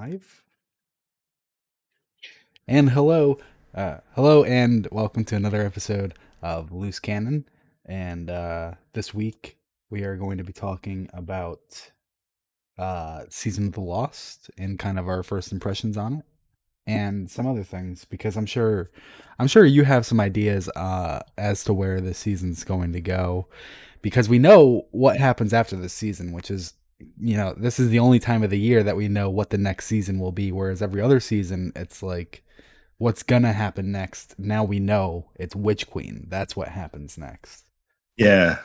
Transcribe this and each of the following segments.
Live. And hello, and welcome to another episode of Loose Canon. And this week we are going to be talking about Season of the Lost and kind of our first impressions on it, and some other things because I'm sure you have some ideas as to where this season's going to go, because we know what happens after this season, which is, this is the only time of the year that we know what the next season will be, whereas every other season it's like what's gonna happen next. Now we know it's Witch Queen. That's what happens next. Yeah.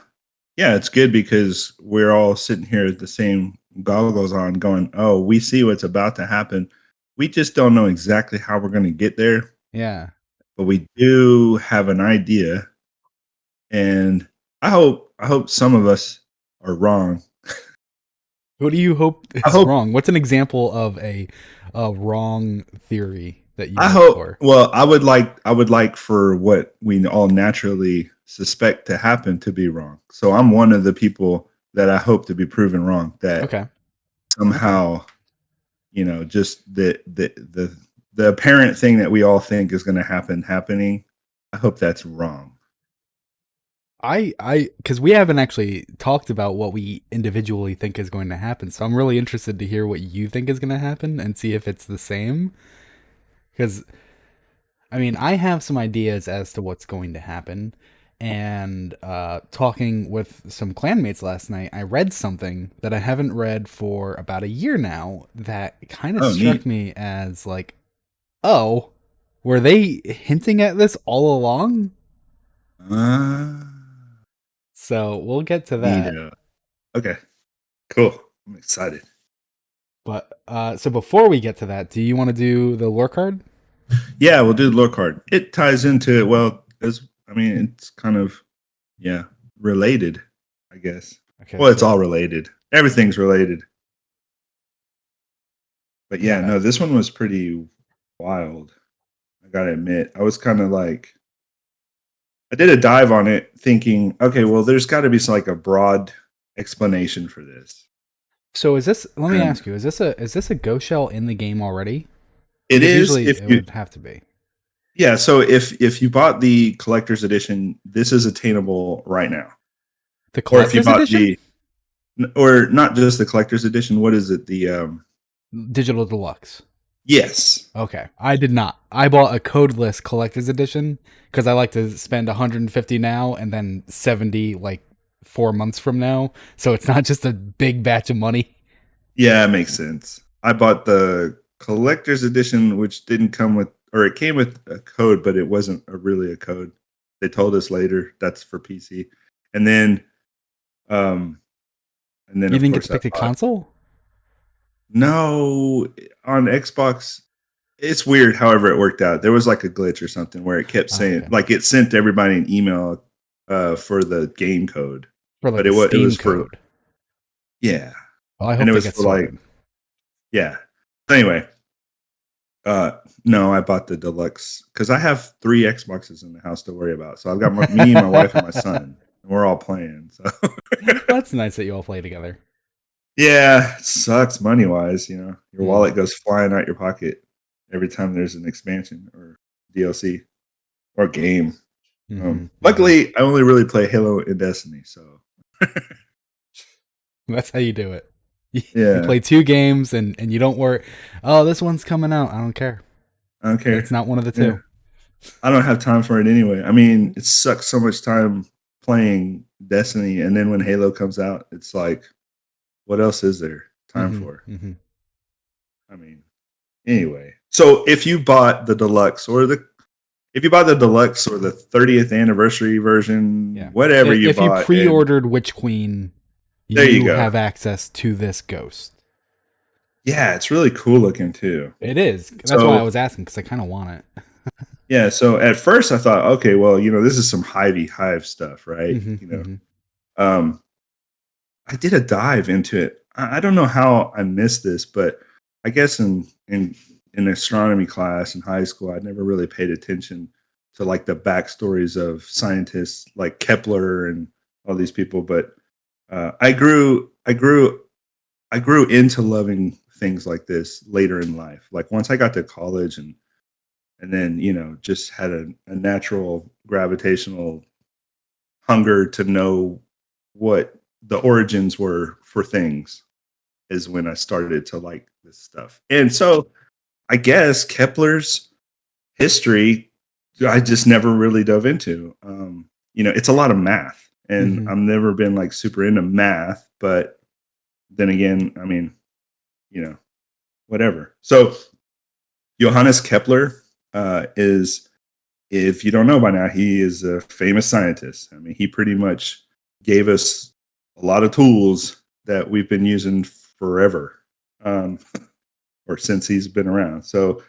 Yeah, it's good because we're all sitting here with the same goggles on going, oh, we see what's about to happen. We just don't know exactly how we're going to get there, Yeah. but we do have an idea. And I hope some of us are wrong. What do you hope I is hope wrong? What's an example of a wrong theory that you I hope hope for? well, I would like for what we all naturally suspect to happen to be wrong. So I'm one of the people that I hope to be proven wrong, that Okay. Okay. somehow just the apparent thing that we all think is going to happening. I hope that's wrong. Because we haven't actually talked about what we individually think is going to happen, so I'm really interested to hear what you think is going to happen and see if it's the same. Because I mean, I have some ideas as to what's going to happen. And talking with some clanmates last night, I read something that I haven't read for about a year now that kind of Oh, struck neat. me as like, oh, were they hinting at this all along? uh, So we'll get to Neat. that. Okay, cool. I'm excited. But so before we get to that, do you want to do the lore card? Yeah, we'll do the lore card. It ties into it well. As I mean, it's kind of, yeah, related, I guess. Okay, Well, it's so all related. Everything's related. But yeah, yeah. no, this one was pretty wild. I gotta admit, I was kind of like, I did a dive on it, thinking, okay, well, there's got to be like a broad explanation for this, So is this? Let me and ask you: is this a ghost shell in the game already? it Because is usually if it you, would have to be. yeah. So if you bought the collector's edition, this is attainable right now. The Or if you collector's bought edition? the, or not just the collector's edition, what is it? Digital Deluxe. Yes, Okay. I did not. I bought a codeless collector's edition because I like to spend 150 now and then 70 like 4 months from now. So it's not just a big batch of money. yeah, it makes sense. I bought the collector's edition, which didn't come with, or it came with a code, but it wasn't really a code. They told us later that's for PC, and then um You of didn't get to course I pick the bought. console? No, on Xbox, it's weird. However, it worked out. There was like a glitch or something where it kept Oh, saying, okay. like, it sent everybody an email for the game code, For like but the it Steam was for, code. yeah, Well, I and hope it they was get for like, sorted. yeah. Anyway, no, I bought the deluxe because I have 3 Xboxes in the house to worry about. So I've got me, my wife, and my son, and we're all playing. So That's nice that you all play together. yeah, it sucks money wise. Your Hmm. wallet goes flying out your pocket every time there's an expansion or DLC or game. Hmm. Hmm. Luckily, I only really play Halo and Destiny, so That's how you do it. You yeah, play two games and you don't worry. Oh, this one's coming out. I don't care. I don't It's care. not one of the Yeah, two. I don't have time for it anyway. I mean, it sucks so much time playing Destiny, and then when Halo comes out, it's like, what else is there time Hmm. for? Hmm. I mean, anyway. So if you bought the deluxe or the 30th anniversary version, Yeah. whatever you If you bought, and pre-ordered Witch Queen, there you you go. have access to this ghost. Yeah, it's really cool looking too. It is. That's why I So was asking, because I kind of want it. yeah, so at first I thought, okay, well, this is some Hivey Hive stuff, right? Hmm. Hmm. Um, I did a dive into it. I don't know how I missed this, but I guess in astronomy class in high school, I never really paid attention to like the backstories of scientists like Kepler and all these people. But I grew into loving things like this later in life. Like once I got to college and then, just had a natural gravitational hunger to know what the origins were for things is when I started to like this stuff. And so I guess Kepler's history I just never really dove into. It's a lot of math, and Hmm. I've never been like super into math, but then again, I mean, you know, whatever. So Johannes Kepler is, if you don't know by now, he is a famous scientist. I mean, he pretty much gave us a lot of tools that we've been using forever, um, or since he's been around. So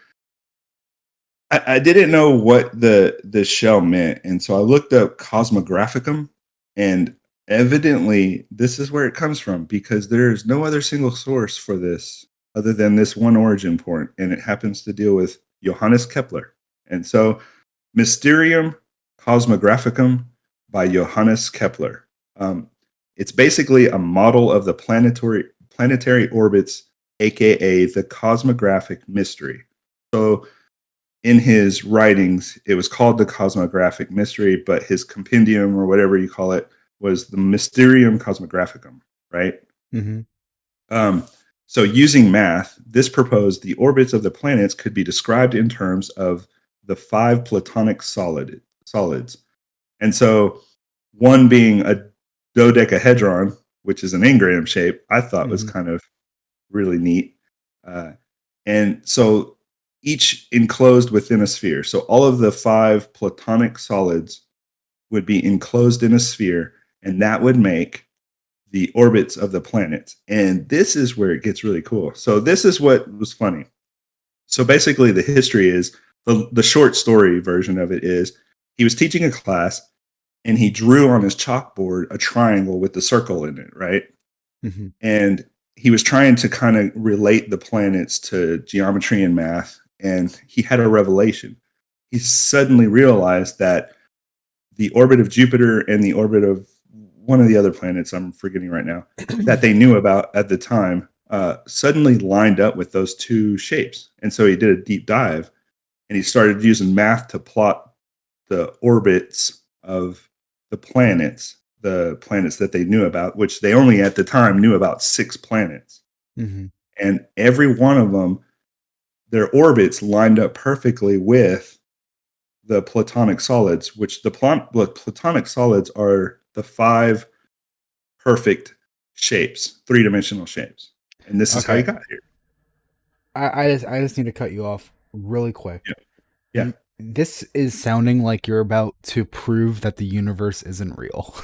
I didn't know what the shell meant, and so I looked up cosmographicum, and evidently this is where it comes from because there is no other single source for this other than this one origin point, and it happens to deal with Johannes Kepler. And so Mysterium Cosmographicum by Johannes Kepler. Um, it's basically a model of the planetary orbits, aka the cosmographic mystery. So in his writings, it was called the Cosmographic Mystery, but his compendium or whatever you call it was the Mysterium Cosmographicum, right? Hmm. Um, so, using math, this proposed the orbits of the planets could be described in terms of the five Platonic solids. And so, one being a dodecahedron, which is an engram shape, I thought was Hmm. kind of really neat. Uh, and so each enclosed within a sphere. So all of the five Platonic solids would be enclosed in a sphere, and that would make the orbits of the planets. And this is where it gets really cool. So this is what was funny. So basically, the history is the short story version of it is he was teaching a class and he drew on his chalkboard a triangle with the circle in it, right? Hmm. And he was trying to kind of relate the planets to geometry and math, and he had a revelation. He suddenly realized that the orbit of Jupiter and the orbit of one of the other planets I'm forgetting right now that they knew about at the time suddenly lined up with those two shapes. And so he did a deep dive and he started using math to plot the orbits of the planets that they knew about, which they only at the time knew about 6 planets. Hmm. And every one of them, their orbits lined up perfectly with the Platonic solids, which the Platonic solids are the five perfect shapes, 3-dimensional shapes. And this is how you Okay. got here. I just need to cut you off really quick. Yeah. Yeah. This is sounding like you're about to prove that the universe isn't real.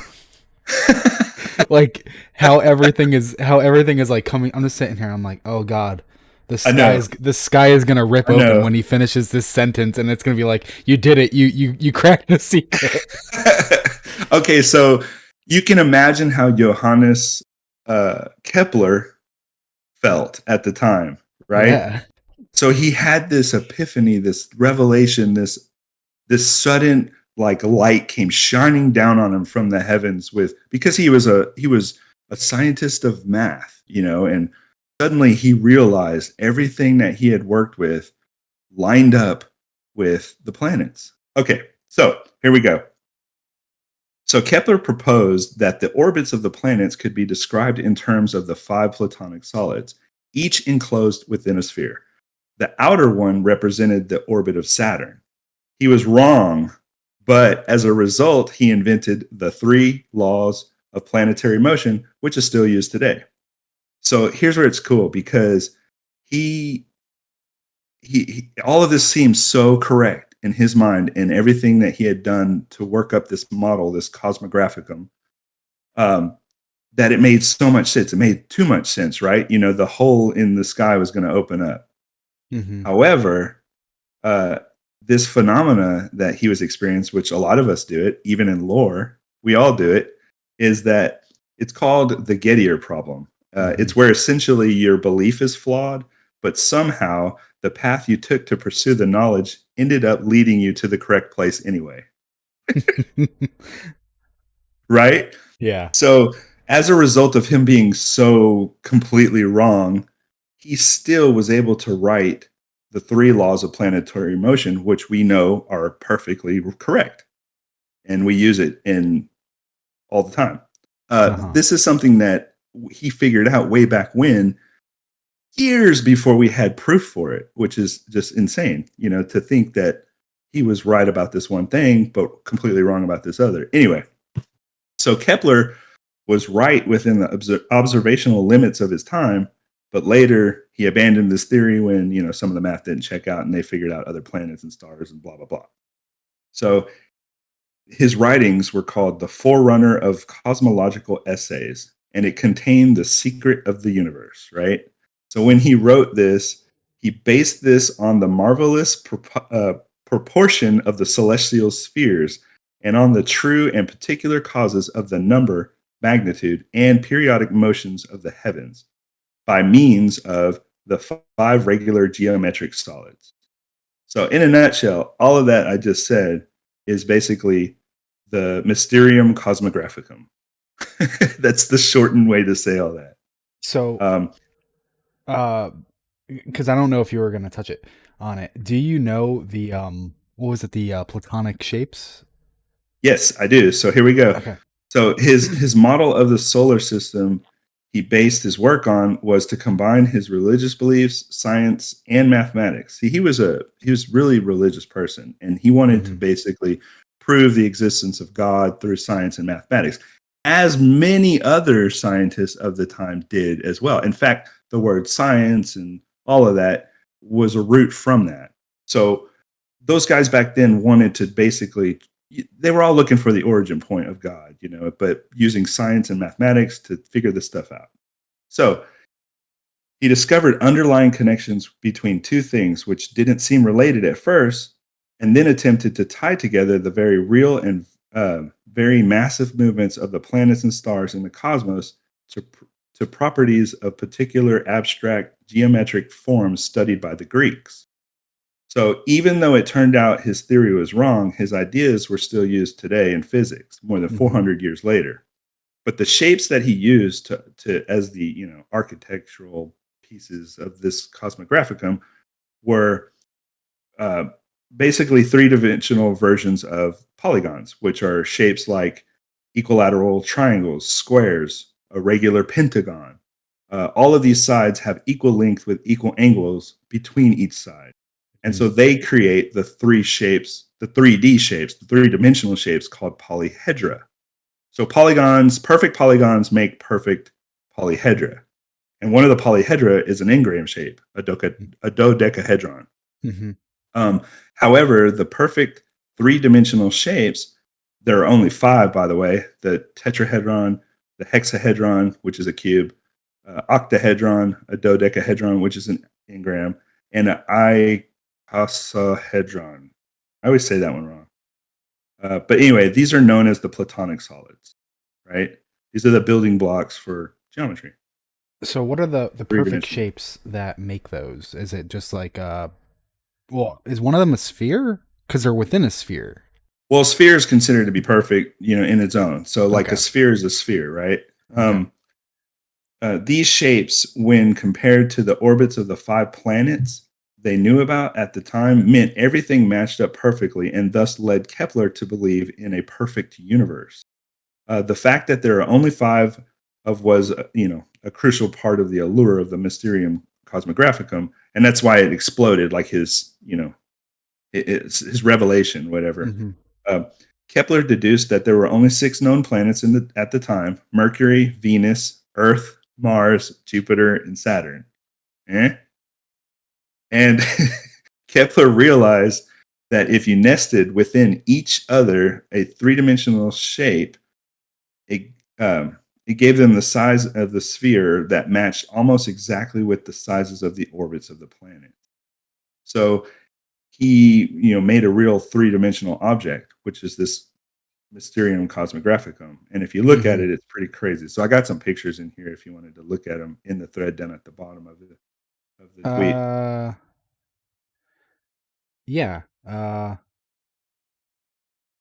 Like how everything is like coming. I'm just sitting here. I'm like, oh god, the I sky know. is the sky is gonna rip I open know. when he finishes this sentence, and it's gonna be like, you did it. You cracked the secret. Okay, so you can imagine how Johannes Kepler felt at the time, right? Yeah. So he had this epiphany, this revelation, this sudden like light came shining down on him from the heavens with because he was a scientist of math, and suddenly he realized everything that he had worked with lined up with the planets. Okay, so here we go. So Kepler proposed that the orbits of the planets could be described in terms of the five Platonic solids, each enclosed within a sphere. The outer one represented the orbit of Saturn. He was wrong, but as a result, he invented the three laws of planetary motion, which is still used today. So here's where it's cool because he, all of this seems so correct in his mind and everything that he had done to work up this model, this cosmographicum, um, that it made so much sense. It made too much sense, right? The hole in the sky was going to open up. Hmm. However, uh, this phenomena that he was experiencing, which a lot of us do it, even in lore, we all do it, is that it's called the Gettier problem. Hmm. It's where essentially your belief is flawed, but somehow the path you took to pursue the knowledge ended up leading you to the correct place anyway. Right? Yeah. So, as a result of him being so completely wrong, he still was able to write the three laws of planetary motion, which we know are perfectly correct, and we use it in all the time. Uh-huh. This is something that he figured out way back when, years before we had proof for it, which is just insane, to think that he was right about this one thing, but completely wrong about this other. Anyway, so Kepler was right within the observational limits of his time, but later he abandoned this theory when some of the math didn't check out and they figured out other planets and stars and blah blah blah. So his writings were called the Forerunner of Cosmological Essays, and it contained the secret of the universe, right? So when he wrote this, he based this on the marvelous proportion of the celestial spheres and on the true and particular causes of the number, magnitude, and periodic motions of the heavens by means of the five regular geometric solids. So, in a nutshell, all of that I just said is basically the Mysterium Cosmographicum. That's the shortened way to say all that. So, Um, uh, because I don't know if you were gonna touch it on it. Do you know the what was it? The platonic shapes? yes, I do. So here we go. Okay. So his model of the solar system he based his work on was to combine his religious beliefs, science, and mathematics. See, he was really religious person, and he wanted to Hmm. basically prove the existence of God through science and mathematics, as many other scientists of the time did as well. In fact, the word science and all of that was a root from that. So those guys back then wanted to basically, they were all looking for the origin point of God, but using science and mathematics to figure this stuff out. So he discovered underlying connections between two things which didn't seem related at first, and then attempted to tie together the very real and very massive movements of the planets and stars in the cosmos to, to properties of particular abstract geometric forms studied by the Greeks. So even though it turned out his theory was wrong, his ideas were still used today in physics more than Hmm. 400 years later. But the shapes that he used to as the architectural pieces of this cosmographicum were uh, basically three-dimensional versions of polygons, which are shapes like equilateral triangles, squares, a regular pentagon. All of these sides have equal length with equal angles between each side. And so they create the three shapes, the 3D shapes, the three-dimensional shapes called polyhedra. So perfect polygons make perfect polyhedra. And one of the polyhedra is an engram shape, a dodecahedron. Hmm. Um, However, the perfect three-dimensional shapes, there are only five, by the way: the tetrahedron, the hexahedron, which is a cube, octahedron, a dodecahedron, which is an engram, and an icosahedron. I always say that one wrong. But anyway, these are known as the platonic solids, right? These are the building blocks for geometry, So, what are the three perfect dimensional. shapes that make those? Is it just like well, is one of them a sphere? Because they're within a sphere. Well, a sphere is considered to be perfect, in its own. So, like a Okay. sphere is a sphere, right? Okay. These shapes, when compared to the orbits of the five planets they knew about at the time, meant everything matched up perfectly and thus led Kepler to believe in a perfect universe. The fact that there are only five of was, a crucial part of the allure of the Mysterium Cosmographicum, and that's why it exploded, like it's his revelation, whatever. Hmm. Uh, Kepler deduced that there were only six known planets at the time: Mercury, Venus, Earth, Mars, Jupiter, and Saturn. Eh? And Kepler realized that if you nested within each other a three-dimensional shape, it, it gave them the size of the sphere that matched almost exactly with the sizes of the orbits of the planet. So he, made a real three-dimensional object, which is this Mysterium Cosmographicum. And if you look at Hmm. it, it's pretty crazy. So I got some pictures in here if you wanted to look at them in the thread down at the bottom of the tweet. Uh, yeah.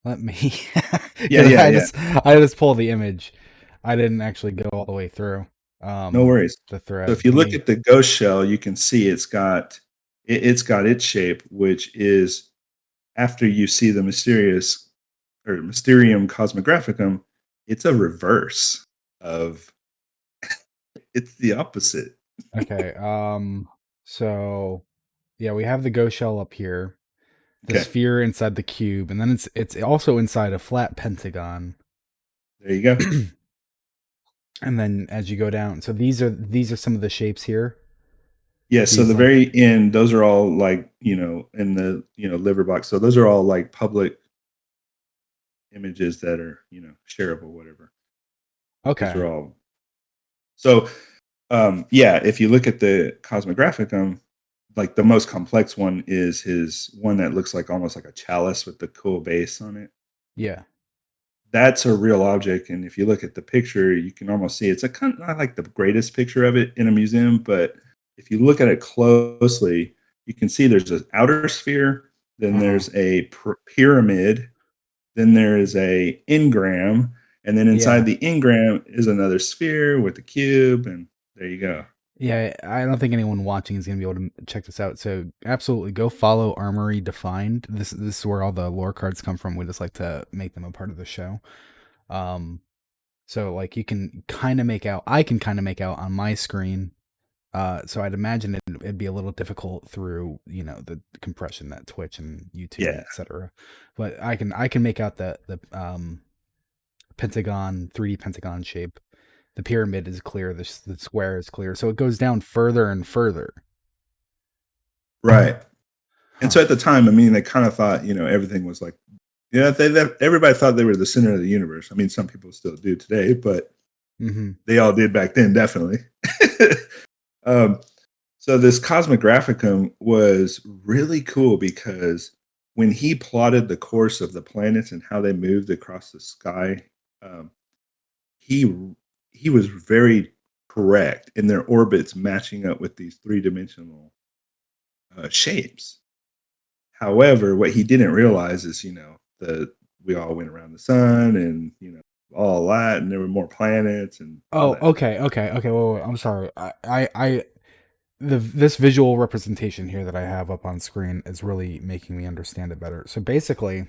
Let me, Yeah, because yeah, yeah. I just pull the image. I didn't actually go all the way through. No worries. the So thread. if you Let look me. at the ghost shell, you can see it's got its shape, which is after you see the mysterious or Mysterium Cosmographicum, it's a reverse of it's the opposite. Okay. So yeah, we have the ghost shell up here, the Okay, sphere inside the cube, and then it's also inside a flat pentagon. there you go. And then as you go down, so these are some of the shapes here. Yeah, so These the like very end, those are all like, in the, liver box. So those are all like public images that are, shareable, whatever. These are okay, all so yeah, if you look at the Cosmographicum, like the most complex one is his one that looks like almost like a chalice with the cool base on it. yeah, That's a real object, and if you look at the picture, you can almost see it's a kind of not like the greatest picture of it in a museum, but if you look at it closely, you can see there's an outer sphere, then uh huh, there's a pyramid, then there is a engram, and then inside yeah. the engram is another sphere with a cube, and there you go. Yeah, I don't think anyone watching is gonna be able to check this out. So absolutely, go follow Armory Defined. This is where all the lore cards come from. We just like to make them a part of the show. Um, so like you can kind of make out. I can kind of make out on my screen. So I'd imagine it'd be a little difficult through the compression that Twitch and YouTube and Yeah, etc. But I can make out the pentagon 3D pentagon shape. The pyramid is clear. The square is clear. So it goes down further and further. right. And Huh. so at the time, I mean, they kind of thought, everything was like, yeah, everybody thought they were the center of the universe. I mean, some people still do today, but Mm-hmm. they all did back then, definitely. um, so this Cosmographicum was really cool because when he plotted the course of the planets and how they moved across the sky, um, he he was very correct in their orbits matching up with these three-dimensional shapes. However, what he didn't realize is, that we all went around the sun and, all that, and there were more planets and all Oh, that. okay. Wait, I'm sorry. This visual representation here that I have up on screen is really making me understand it better. So basically,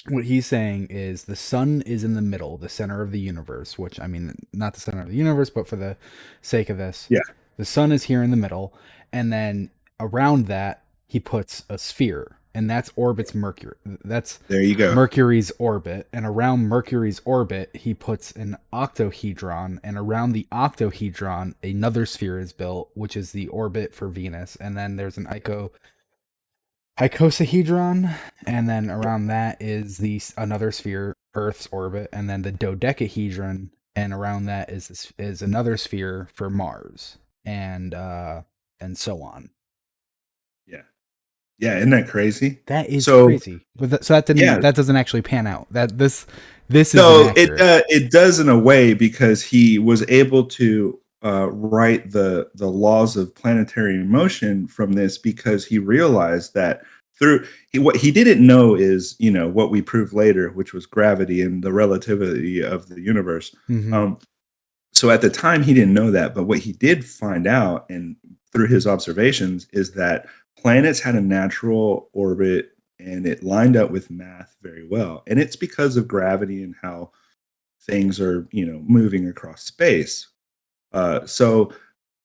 what he's saying is the sun is in the middle, the center of the universe, which I mean, not the center of the universe, but for the sake of this, Yeah, the sun is here in the middle. And then around that, he puts a sphere, and that's orbits Mercury. That's there you go. Mercury's orbit. And around Mercury's orbit, he puts an octahedron. And around the octahedron, another sphere is built, which is the orbit for Venus. And then there's an icosahedron, and then around that is the another sphere, Earth's orbit, and then the dodecahedron, and around that is another sphere for Mars, and so on. Yeah. Yeah, isn't that crazy? That is So, crazy, but so that yeah, didn't that doesn't actually pan out. This is no, inaccurate. it does in a way because he was able to write the laws of planetary motion from this because he realized that what he didn't know is what we proved later, which was gravity and the relativity of the universe. Hmm. Um, so at the time he didn't know that, but what he did find out and through his observations is that planets had a natural orbit and it lined up with math very well, and it's because of gravity and how things are moving across space. So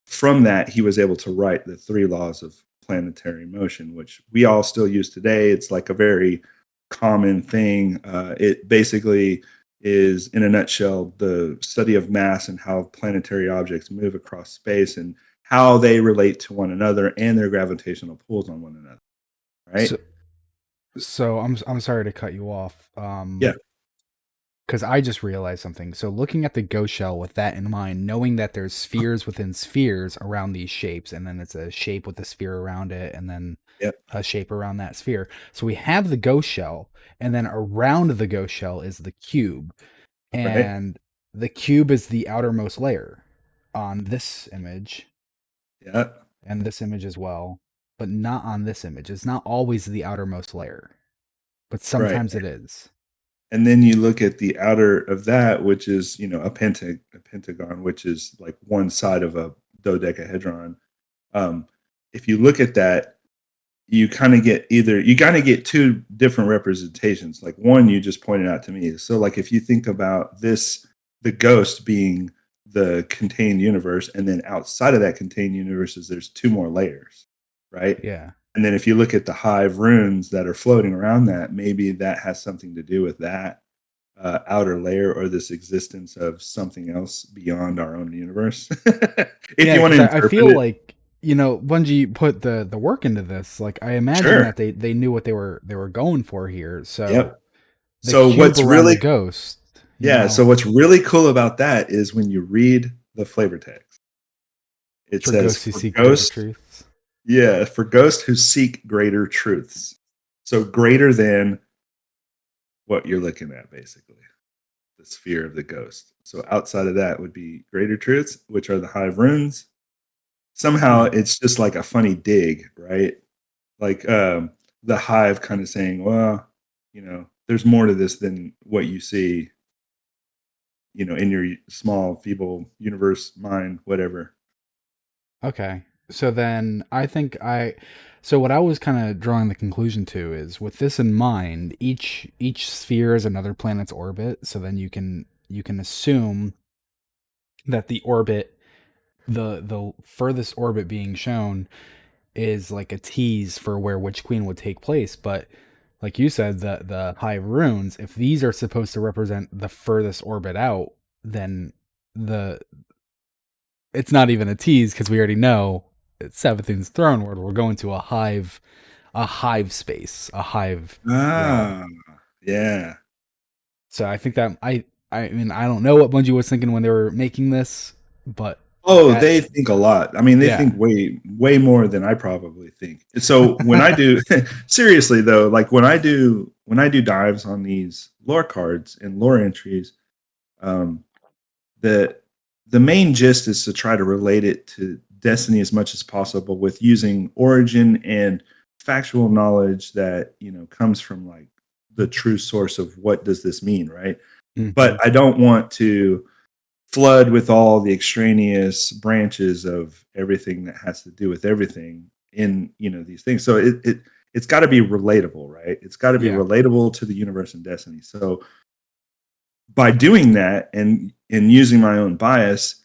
from that he was able to write the three laws of planetary motion, which we all still use today. It's like a very common thing. It basically is, in a nutshell, the study of mass and how planetary objects move across space and how they relate to one another and their gravitational pulls on one another. Right? So so I'm sorry to cut you off. Yeah. Because I just realized something. So looking at the ghost shell with that in mind, knowing that there's spheres within spheres around these shapes, and then it's a shape with a sphere around it, and then Yep. a shape around that sphere. So we have the ghost shell, and then around the ghost shell is the cube, Right. and the cube is the outermost layer on this image Yeah. and this image as well, but not on this image. It's not always the outermost layer, but Right. sometimes it is. and then you look at the outer of that, which is a pentagon, which is like one side of a dodecahedron. Um, if you look at that, you kind of get two different representations. Like one you just pointed out to me. So like if you think about this, the ghost being the contained universe, and then outside of that contained universe is there's two more layers, right? Yeah. And then if you look at the hive runes that are floating around that, maybe that has something to do with that outer layer, or this existence of something else beyond our own universe. If Yeah, you want because to I interpret feel it, like, Bungie put the work into this. Like, I imagine sure. that they knew what they were going for here. So Yep. the So cube what's around the really ghost, Yeah, so what's really cool about that is when you read the flavor text, it for says ghosts who for seek greater ghosts, truths. yeah, for ghosts who seek greater truths. So greater than what you're looking at, basically, the sphere of the ghost. So outside of that would be greater truths, which are the hive runes. Somehow Hmm. it's just like a funny dig, right? Like the hive kind of saying, well, there's more to this than what you see, in your small, feeble universe mind, whatever. Okay. So then so what I was kind of drawing the conclusion to is, with this in mind, each sphere is another planet's orbit. So then you can assume that the orbit, the furthest orbit being shown, is like a tease for where Witch Queen would take place. But like you said, the Hive runes, if these are supposed to represent the furthest orbit out, then the it's not even a tease, because we already know it's Seventh Throne World. We're going to a hive space, a hive realm. Ah, yeah. So I think that I mean, I don't know what Bungie was thinking when they were making this, but Oh, that they think a lot. I mean, they yeah. think way more than I probably think. So when I do seriously though, like when I do dives on these lore cards and lore entries, um, the the main gist is to try to relate it to Destiny as much as possible with using origin and factual knowledge that comes from like the true source of what does this mean, right? Hmm. But I don't want to flood with all the extraneous branches of everything that has to do with everything in these things. So it's got to be relatable, right? It's got to be Yeah. relatable to the universe and Destiny. So by doing that and using my own bias,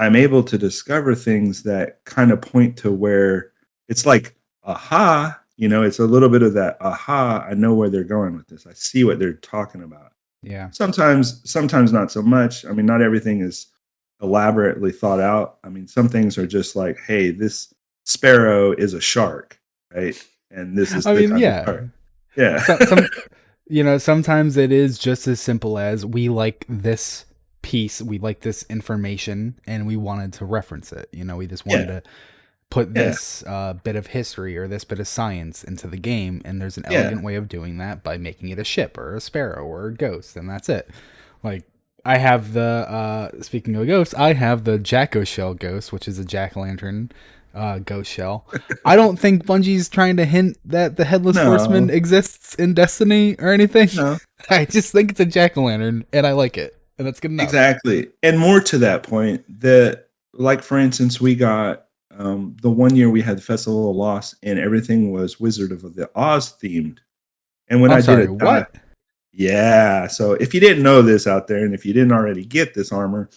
I'm able to discover things that kind of point to where it's like, aha, it's a little bit of that, aha, I know where they're going with this. I see what they're talking about. Yeah. Sometimes not so much. I mean, not everything is elaborately thought out. I mean, some things are just like, hey, this sparrow is a shark, right? And this is I the mean, type of yeah. shark. Yeah. Sometimes it is just as simple as, we like this piece, we like this information, and we wanted to reference it. We just wanted Yeah. to put Yeah. this bit of history or this bit of science into the game, and there's an Yeah. elegant way of doing that by making it a ship or a sparrow or a ghost, and that's it. Like, I have speaking of ghosts, I have the Jacko Shell ghost, which is a jack-o'-lantern ghost shell. I don't think Bungie's trying to hint that the Headless Horseman No. exists in Destiny or anything. No. I just think it's a jack-o'-lantern, and I like it, and that's good enough. Exactly. And more to that point, that like for instance, we got the one year we had the Festival of Lost and everything was Wizard of the Oz themed. And when I'm I did sorry, a dive, what? yeah. So if you didn't know this out there, and if you didn't already get this armor,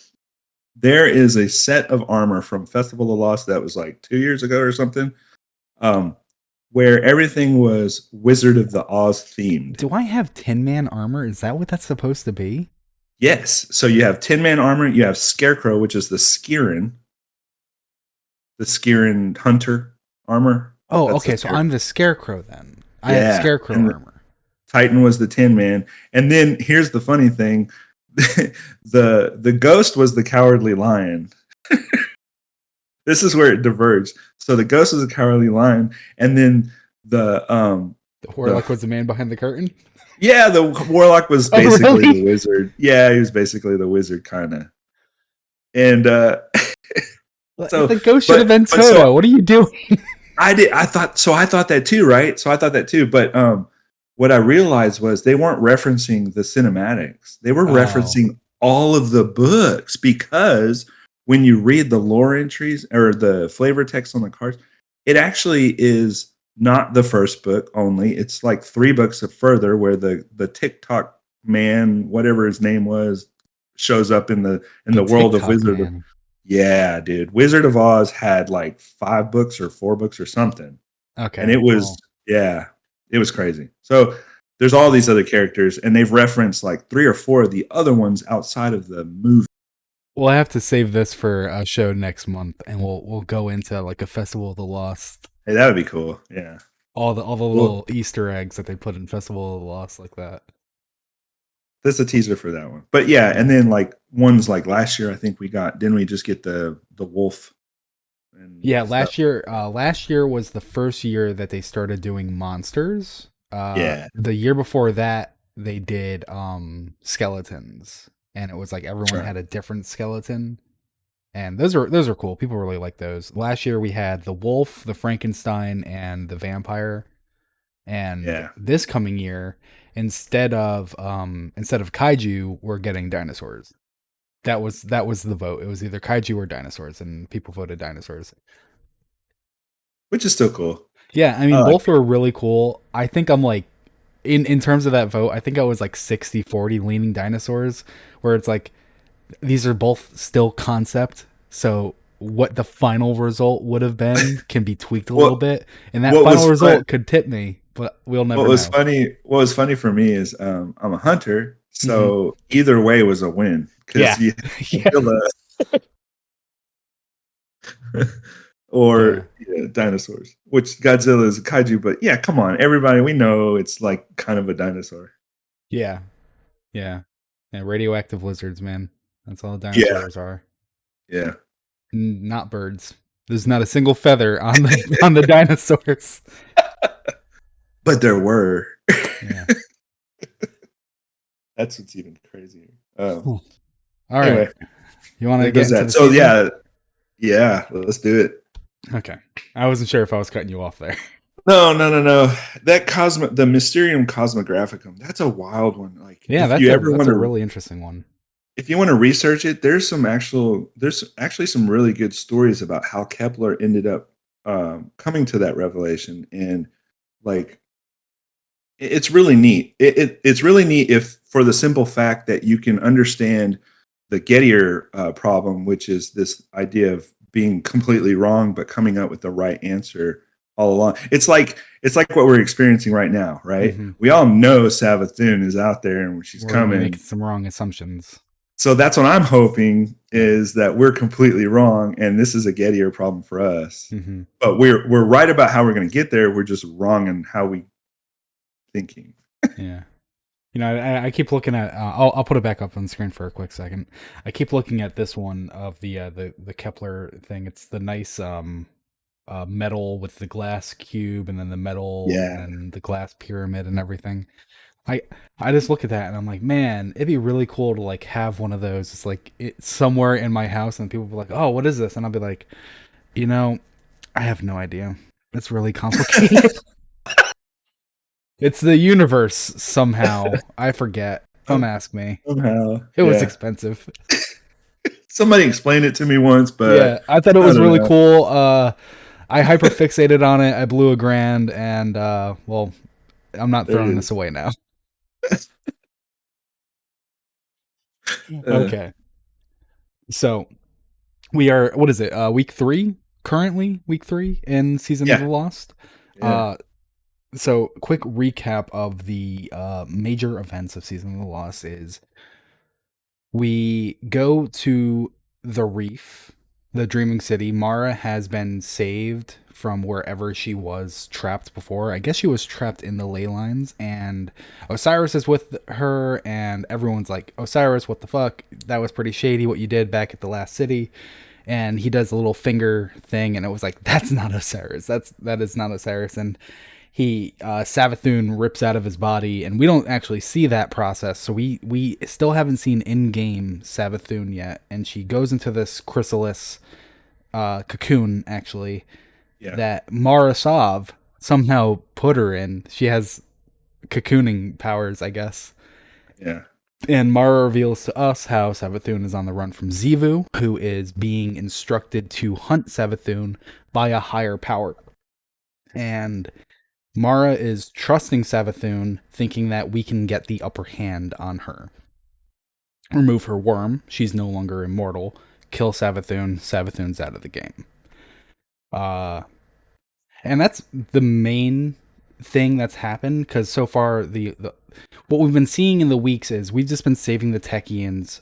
there is a set of armor from Festival of Lost that was like 2 years ago or something, um, where everything was Wizard of the Oz themed. Do I have Tin Man armor? Is that what that's supposed to be? Yes. So you have Tin Man armor, you have Scarecrow, which is the Skirin hunter armor. Oh, That's the okay. So Scarecrow. I'm the Scarecrow then. I have Yeah. Scarecrow And armor. Titan was the Tin Man. And then here's the funny thing. The ghost was the cowardly lion. This is where it diverged. So the ghost was a cowardly lion, and then The the Warlock was the man behind the curtain. yeah, the warlock was Oh, basically the really? wizard. Yeah, he was basically the wizard kind of. And so The ghost should have but been but so Toto. What are you doing? I thought that too, right? So I thought that too. But what I realized was they weren't referencing the cinematics. They were Oh, referencing all of the books because when you read the lore entries or the flavor text on the cards, it actually is not the first book only. It's like three books further where the TikTok man, whatever his name was, shows up in the the world of TikTok Wizard of. man. Yeah, dude. Wizard of Oz had like five books or four books or something. And it Okay, was, well, yeah, it was crazy. So there's all these other characters, and they've referenced like three or four of the other ones outside of the movie. I have to save this for a show next month, and we'll go into like a Festival of the Lost, Hey, that would be cool. Yeah. all the Well, little Easter eggs that they put in Festival of the Lost like that. that's a teaser for that one. But yeah, and Yeah. then like ones like last year, I think we got, didn't we just get the wolf and Yeah, stuff? last year was the first year that they started doing monsters. Yeah. The year before that they did skeletons, and it was like That's everyone right. had a different skeleton, and those are cool. People really like those. Last year we had the wolf, the Frankenstein, and the vampire. And Yeah. this coming year, instead of kaiju, we're getting dinosaurs. That was the vote. It was either kaiju or dinosaurs, and people voted dinosaurs. Which is still cool. Yeah, I I mean like both were really cool. I think I'm like in terms of that vote, I think I was like 60-40 leaning dinosaurs, where it's like these are both still concept. So what the final result would have been can be tweaked a little what bit, and that what final was fun result could tip me, but we'll never know. what was funny for me is I'm a hunter, Hmm. so either way was a win because Yeah. you Yeah. Godzilla Yeah. or yeah, dinosaurs, which Godzilla is a kaiju, but yeah, come on, everybody, we know it's like kind of a dinosaur. Yeah. Yeah. Yeah. Radioactive lizards, man. That's all Yeah, dinosaurs are. yeah, Not birds. There's not a single feather on the on the dinosaurs. but there were. Yeah. That's what's even crazier. Cool. All right. Anyway, You want to there get goes into that. the So season? yeah, yeah, let's do it. Okay. I wasn't sure if I was cutting you off there. No, no, no, no. The Mysterium Cosmographicum. That's a wild one. Like, Yeah, if you ever that's want a to really interesting one. research it, there's actually some really good stories about how Kepler ended up coming to that revelation, and like it's really neat. It's really neat if for the simple fact that you can understand the Gettier problem, which is this idea of being completely wrong but coming up with the right answer all along. It's like what we're experiencing right now, right? Hmm. We all know Savathun is out there and she's We're coming. making some wrong assumptions. So that's what I'm hoping Yeah. is that we're completely wrong and this is a Gettier problem for us. Hmm. But we're right about how we're going to get there. We're just wrong in how we thinking. Yeah. I keep looking at. I'll put it back up on the screen for a quick second. I keep looking at this one of the Kepler thing. It's the nice metal with the glass cube, and then the metal, and Yeah. then the glass pyramid, and everything. I I just look at that and I'm like, man, it'd be really cool to like have one of those. It's like it's somewhere in my house, and people be like, oh, what is this? And I'll be like, you know, I have no idea. It's really complicated. It's the universe somehow. I forget. Don't ask me. Somehow, It was yeah. expensive. Somebody explained it to me once, Yeah, but I thought it I was don't really know. cool. I hyper fixated on it. I blew a grand, and well, I'm not There it throwing this is. away now. Uh, Okay, so we are. What is it? Week three currently. Week three in season of yeah, the Lost. yeah, Uh, so quick recap of the major events of season of the Lost is we go to the reef, the Dreaming City. Mara has been saved from wherever she was trapped before. I guess she was trapped in the ley lines, and Osiris is with her, and everyone's like, Osiris, what the fuck? That was pretty shady what you did back at the last city. And he does a little finger thing, and it was like, that's not Osiris. That is not Osiris. And he Savathun rips out of his body, and we don't actually see that process. So we still haven't seen in-game Savathun yet, and she goes into this chrysalis cocoon actually yeah. that Mara Sov somehow put her in. She has cocooning powers, I guess. Yeah. And Mara reveals to us how Savathun is on the run from Zivu, who is being instructed to hunt Savathun by a higher power. And Mara is trusting Savathun, thinking that we can get the upper hand on her. Remove her worm, she's no longer immortal. Kill Savathun, Savathun's out of the game. Uh, and that's the main thing that's happened, because so far the what we've been seeing in the weeks is we've just been saving the Techians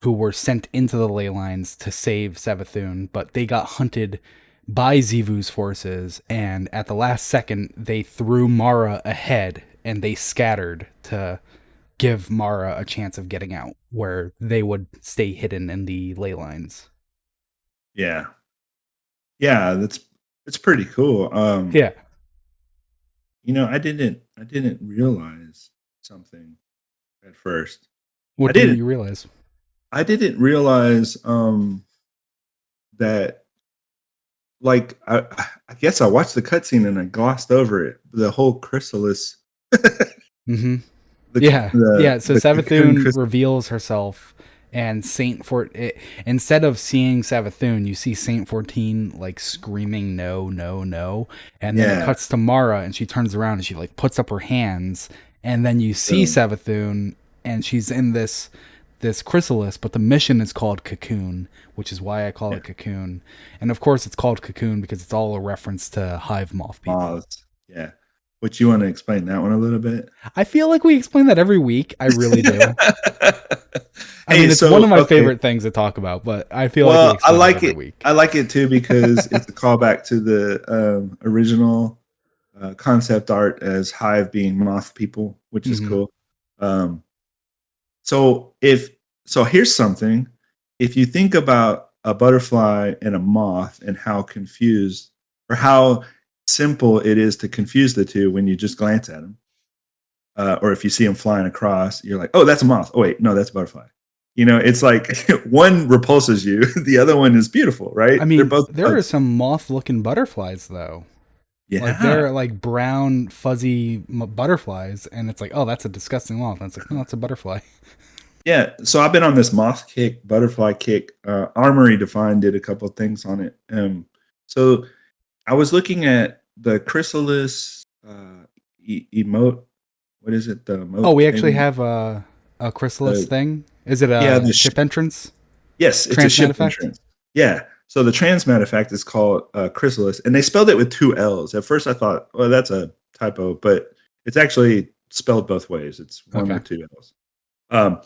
who were sent into the ley lines to save Savathun, but they got hunted by Zivu's forces, and at the last second, they threw Mara ahead and they scattered to give Mara a chance of getting out, where they would stay hidden in the ley lines. Yeah. Yeah, it's pretty cool. Yeah. I didn't realize something at first. I What didn't didn't you realize? I didn't realize that like I guess I watched the cutscene and I glossed over it. The whole chrysalis Mm-hmm. the Yeah, the yeah. So the cocoon Savathun chrysalis. reveals herself, and Saint instead of seeing Savathun, you see Saint 14 like screaming no, no, no, and then it Yeah. cuts to Mara, and she turns around and she like puts up her hands, and then you see So, Savathun, and she's in this chrysalis, but the mission is called Cocoon, which is why I call yeah. it Cocoon, and of course it's called Cocoon because it's all a reference to hive moth people. Moths. Yeah. What you want to explain that one a little bit? I feel like we explain that every week. I really do. I Hey, mean, it's one so of my okay. favorite things to talk about, but I feel like we Well, I explain it like every it. week. I like it too because it's a callback to the original concept art as Hive being moth people, which is Hmm. cool. Um, so if so, here's something. If you think about a butterfly and a moth and how confused or how simple it is to confuse the two when you just glance at them, or if you see them flying across, you're like, "Oh, that's a moth." Oh, wait, no, that's a butterfly. It's like one repulses you, the other one is beautiful, right? I They're mean, both there are bugs. some moth-looking butterflies, though. Like Yeah, they're like brown, fuzzy butterflies, and it's like, oh, that's a disgusting moth. And it's like, no, that's a butterfly. yeah. So I've been on this moth kick, butterfly kick. Armory Defined did a couple of things on it. So I was looking at the chrysalis emote. What is it? The Oh, emote we actually thing. have a chrysalis The thing. Is it yeah, a ship entrance? yes, it's a Transmat ship effect? entrance. Yeah. So the transmat effect is called chrysalis, and they spelled it with two L's. At first, I thought, well, that's a typo, but it's actually spelled both ways. It's one Okay. with two L's. Um,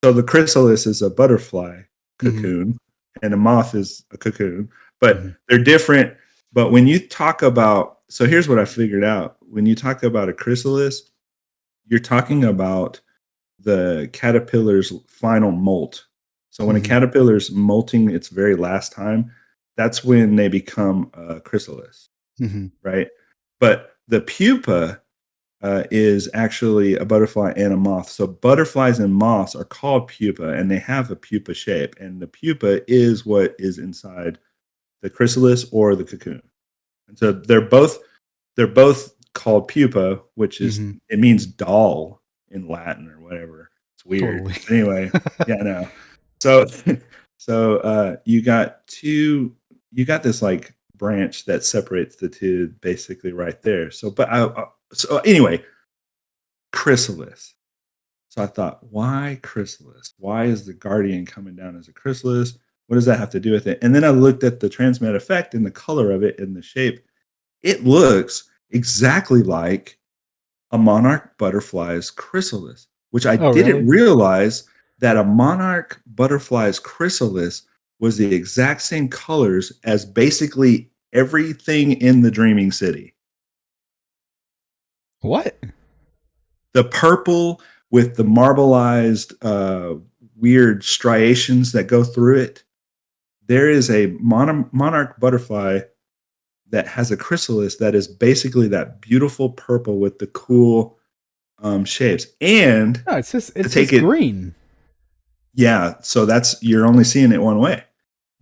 so the chrysalis is a butterfly Hmm. cocoon, and a moth is a cocoon, Hmm. but they're different. But when you talk about, so here's what I figured out: when you talk about a chrysalis, you're talking about the caterpillar's final molt. So when a Hmm. caterpillar's molting its very last time, that's when they become a chrysalis, Hmm. right? But the pupa is actually a butterfly and a moth. So butterflies and moths are called pupa, and they have a pupa shape. And the pupa is what is inside the chrysalis or the cocoon. And so they're both called pupa, which is Hmm. it means doll in Latin or whatever. It's weird. Totally. Anyway, yeah, I know. So you got this like branch that separates the two basically right there. So anyway, chrysalis. So I thought, why chrysalis? Why is the guardian coming down as a chrysalis? What does that have to do with it? And then I looked at the transmat effect and the color of it and the shape. It looks exactly like a monarch butterfly's chrysalis, which I Oh, didn't really? realize that a monarch butterfly's chrysalis was the exact same colors as basically everything in the Dreaming City. What? The purple with the marbleized, weird striations that go through it. There is a monarch butterfly that has a chrysalis that is basically that beautiful purple with the cool shapes. And No, it's just to it's take just it, green. yeah. So you're only seeing it one way.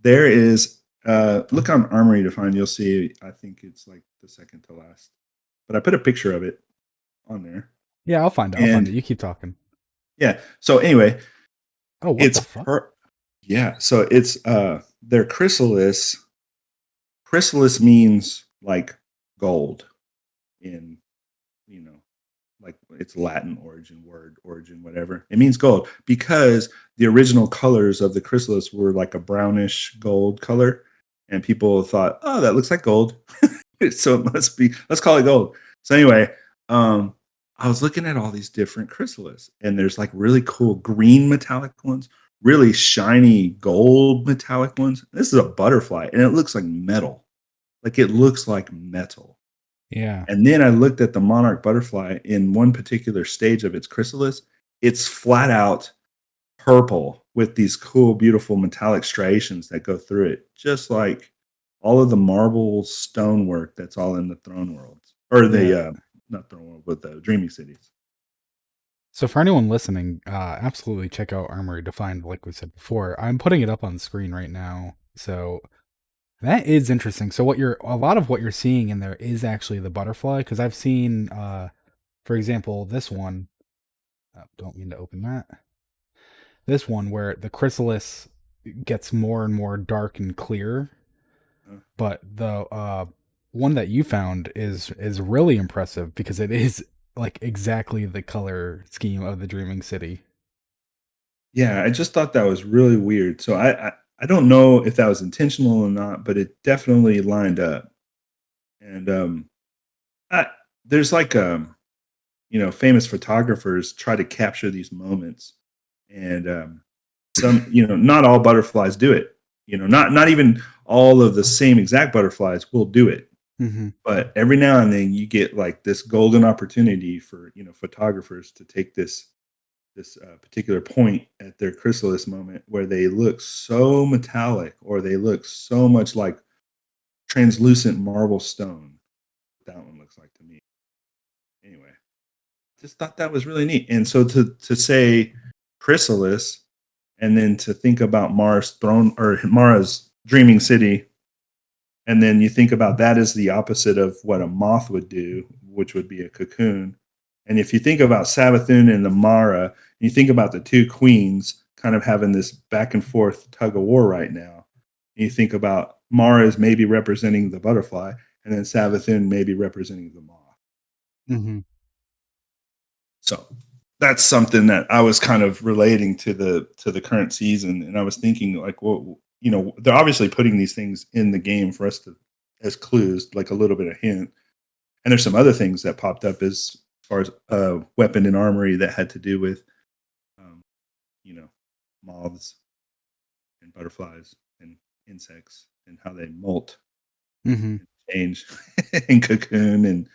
There is look on Armory to find. You'll see. I think it's like the second to last, but I put a picture of it on there. Yeah, I'll find it. I'll find it. And You keep talking. yeah, so anyway, Oh, what it's the fuck? yeah, so it's their chrysalis. Chrysalis means like gold in, you know, like it's Latin origin, word origin, whatever. It means gold because the original colors of the chrysalis were like a brownish gold color, and people thought, "Oh, that looks like gold." So it must be, let's call it gold. So anyway, um, I was looking at all these different chrysalis, and there's like really cool green metallic ones, really shiny gold metallic ones. This is a butterfly, and it looks like metal. Like it looks like metal. Yeah. And then I looked at the monarch butterfly in one particular stage of its chrysalis. It's flat out purple with these cool, beautiful metallic striations that go through it, just like all of the marble stonework that's all in the throne worlds, or Yeah. the not throne world, but the dreaming cities. So for anyone listening, absolutely check out Armory Defined, like we said before. I'm putting it up on the screen right now. So that is interesting. So a lot of what you're seeing in there is actually the butterfly, because I've seen, for example, this one. Don't mean to open that. This one where the chrysalis gets more and more dark and clear, Uh, but the one that you found is really impressive because it is like exactly the color scheme of the Dreaming City. yeah, I just thought that was really weird. So I don't know if that was intentional or not, but it definitely lined up. And I, there's like famous photographers try to capture these moments, and some, not all butterflies do it. Not even all of the same exact butterflies will do it, Hmm. but every now and then you get like this golden opportunity for photographers to take this particular point at their chrysalis moment where they look so metallic, or they look so much like translucent marble stone. That one looks like to me. Anyway, just thought that was really neat. And so to say chrysalis, and then to think about Mara's throne, or Mara's dreaming city, and then you think about that as the opposite of what a moth would do, which would be a cocoon. And if you think about Savathun and the Mara, you think about the two queens kind of having this back and forth tug of war right now. You think about Mara as maybe representing the butterfly, and then Savathun maybe representing the moth. Hmm. So that's something that I was kind of relating to the current season, and I was thinking like, well, they're obviously putting these things in the game for us to as clues, like a little bit of hint. And there's some other things that popped up as far as weapon and armory that had to do with, um, you know, moths and butterflies and insects and how they molt Hmm. and change and cocoon and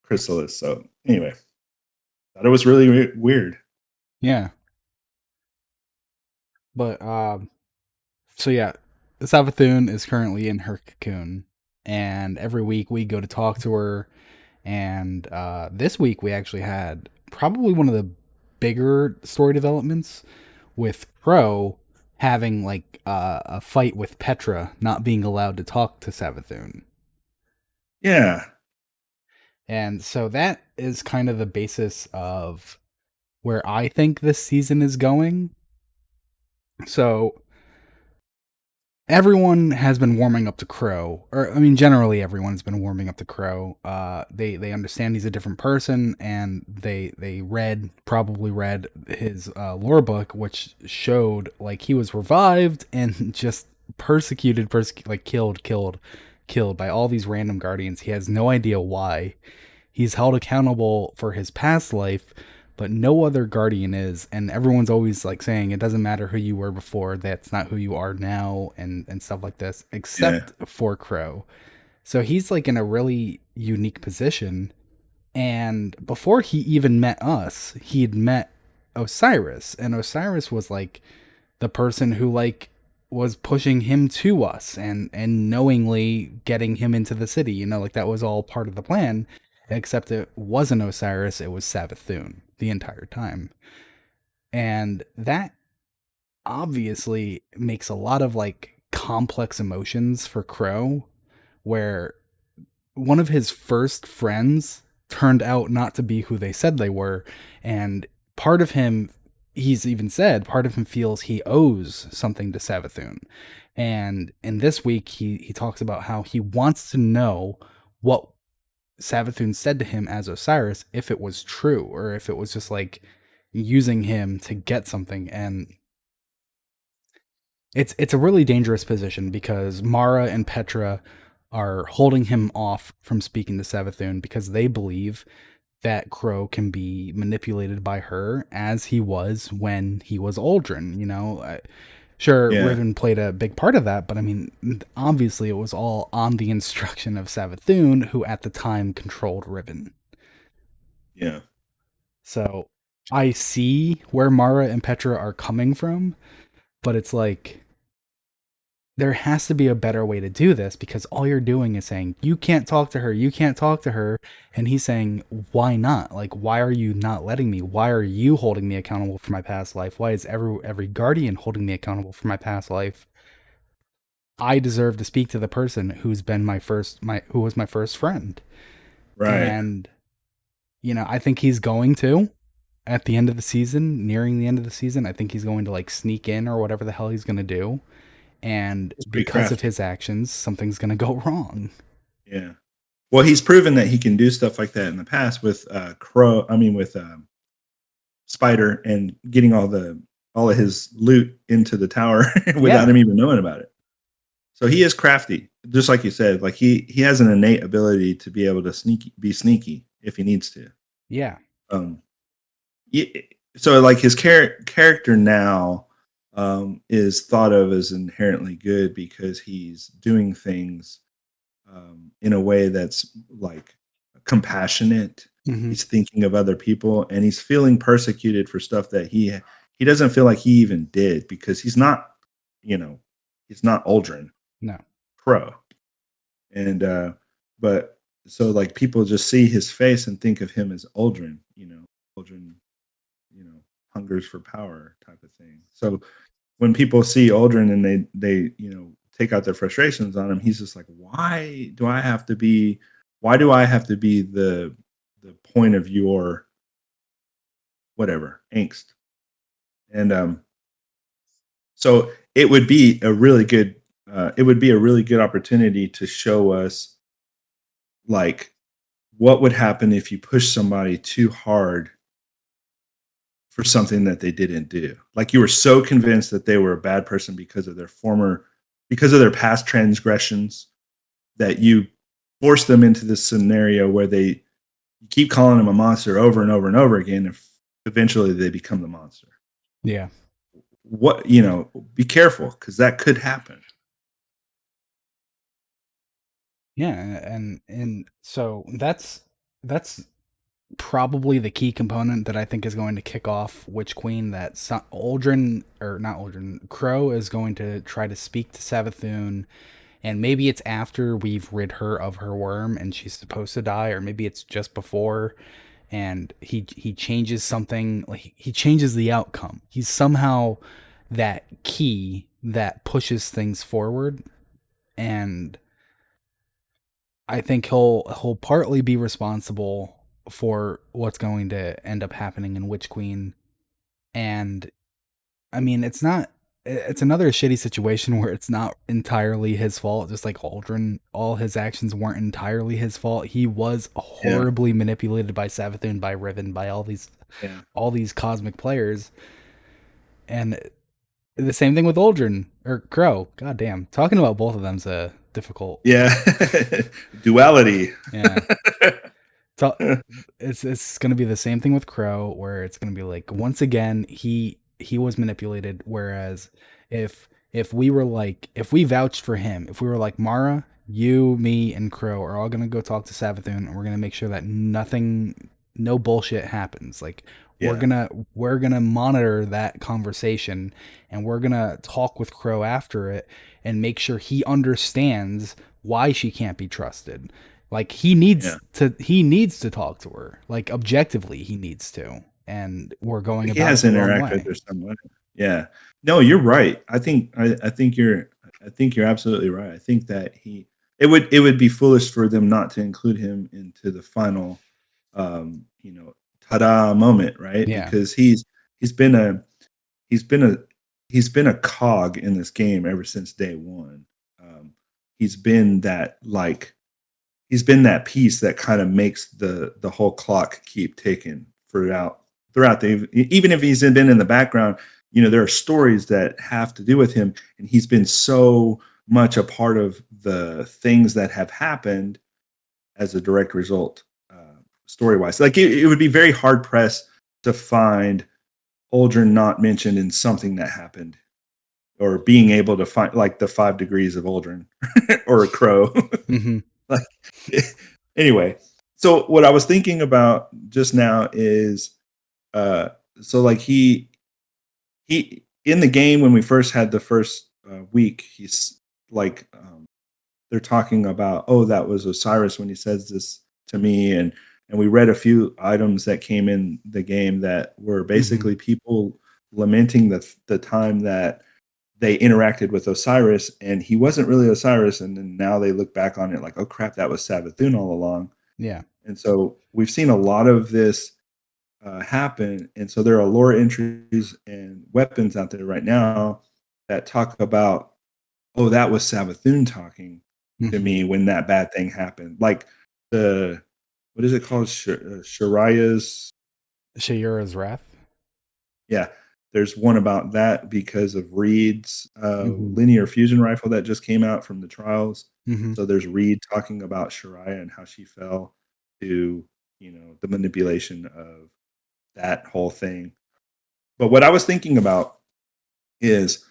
chrysalis. So anyway, thought it was really weird. Yeah, but so yeah, Savathun is currently in her cocoon, and every week we go to talk to her. And this week we actually had probably one of the bigger story developments with Crow having like a fight with Petra, not being allowed to talk to Savathun. Yeah, And so that is kind of the basis of where I think this season is going. So everyone has been warming up to Crow, or I mean, generally everyone's been warming up to Crow. They understand he's a different person, and they probably read his lore book, which showed like he was revived and just like killed by all these random guardians. He has no idea why. He's held accountable for his past life, but no other guardian is. And everyone's always like saying it doesn't matter who you were before, that's not who you are now, and stuff like this, yeah, except for Crow. So he's like in a really unique position. And before he even met us, he'd met Osiris, and Osiris was like the person who like was pushing him to us and knowingly getting him into the city, like that was all part of the plan, except it wasn't Osiris, it was Savathun the entire time. And that obviously makes a lot of like complex emotions for Crow, where one of his first friends turned out not to be who they said they were. And part of him, he's even said, part of him feels he owes something to Savathun. And in this week, he talks about how he wants to know what Savathun said to him as Osiris, if it was true or if it was just like using him to get something. And it's a really dangerous position because Mara and Petra are holding him off from speaking to Savathun because they believe that Crow can be manipulated by her as he was when he was Aldrin. Sure, Yeah, Riven played a big part of that, but I mean, obviously it was all on the instruction of Savathun, who at the time controlled Riven. yeah, So I see where Mara and Petra are coming from, but it's like there has to be a better way to do this because all you're doing is saying, you can't talk to her, you can't talk to her. And he's saying, why not? Like, why are you not letting me? Why are you holding me accountable for my past life? Why is every guardian holding me accountable for my past life? I deserve to speak to the person who's been who was my first friend. right. And, I think he's going to at the end of the season, nearing the end of the season, I think he's going to like sneak in or whatever the hell he's going to do. And It's pretty because of crafty. his actions, something's going to go wrong. Yeah. Well, he's proven that he can do stuff like that in the past with Crow. I mean, with Spider and getting all of his loot into the tower without Yeah. him even knowing about it. So he is crafty, just like you said. Like he has an innate ability to be able to be sneaky if he needs to. Yeah. Um, so like his character now is thought of as inherently good because he's doing things in a way that's like compassionate. Hmm. He's thinking of other people, and he's feeling persecuted for stuff that he doesn't feel like he even did because he's not, you know, he's not Aldrin No. Pro, and but so like people just see his face and think of him as Aldrin, Aldrin, hungers for power type of thing. So when people see Aldrin and they take out their frustrations on him, he's just like, why do I have to be the point of your whatever angst? And so it would be a really good opportunity to show us like what would happen if you push somebody too hard for something that they didn't do. Like you were so convinced that they were a bad person because of their past transgressions that you force them into this scenario where you keep calling them a monster over and over and over again. If eventually they become the monster, Yeah. be careful because that could happen. Yeah. And so that's probably the key component that I think is going to kick off Witch Queen. That Aldrin, or not Aldrin, Crow is going to try to speak to Savathun, and maybe it's after we've rid her of her worm and she's supposed to die, or maybe it's just before. And he changes something, like he changes the outcome. He's somehow that key that pushes things forward. And I think he'll partly be responsible for what's going to end up happening in Witch Queen. And I mean, it's another shitty situation where it's not entirely his fault. Just like Aldrin, all his actions weren't entirely his fault. He was Yeah, horribly manipulated by Savathun, by Riven, by yeah, all these cosmic players. And the same thing with Aldrin or Crow. God damn. Talking about both of them's a difficult. yeah. Duality. Yeah. So it's gonna be the same thing with Crow, where it's gonna be like once again he was manipulated. Whereas if we vouched for him, if we were like Mara, you, me, and Crow are all gonna go talk to Savathun, and we're gonna make sure that no bullshit happens. Like we're Yeah, gonna we're gonna monitor that conversation, and we're gonna talk with Crow after it and make sure he understands why she can't be trusted. Like yeah. he needs to talk to her. Like objectively he needs to. And we're going He about it has the wrong interacted with way. her somewhat. Yeah. No, you're right. I think you're absolutely right. I think that it would be foolish for them not to include him into the final. ta-da moment, right? Yeah. Because he's been a he's been a he's been a cog in this game ever since day one. Um, he's been that like he's been that piece that kind of makes the whole clock keep ticking throughout the even if he's been in the background. There are stories that have to do with him, and he's been so much a part of the things that have happened as a direct result, story wise. Like it would be very hard pressed to find Aldrin not mentioned in something that happened, or being able to find like the 5 degrees of Aldrin or a crow. Hmm. Like anyway, so what I was thinking about just now is uh so like he in the game when we first had the first week, he's like they're talking about, oh, that was Osiris when he says this to me, and we read a few items that came in the game that were Hmm. basically people lamenting the time that they interacted with Osiris, and he wasn't really Osiris, and then now they look back on it like, oh crap, that was Savathun all along. Yeah. And so we've seen a lot of this happen, and so there are lore entries and weapons out there right now that talk about, oh, that was Savathun talking to Hmm. me when that bad thing happened. Like the what is it called? Shariah's. Shayura's wrath. Yeah, there's one about that because of Reed's Hmm. linear fusion rifle that just came out from the trials, and Hmm. so there's Reed talking about Shariah and how she fell to the manipulation of that whole thing. But what I was thinking about is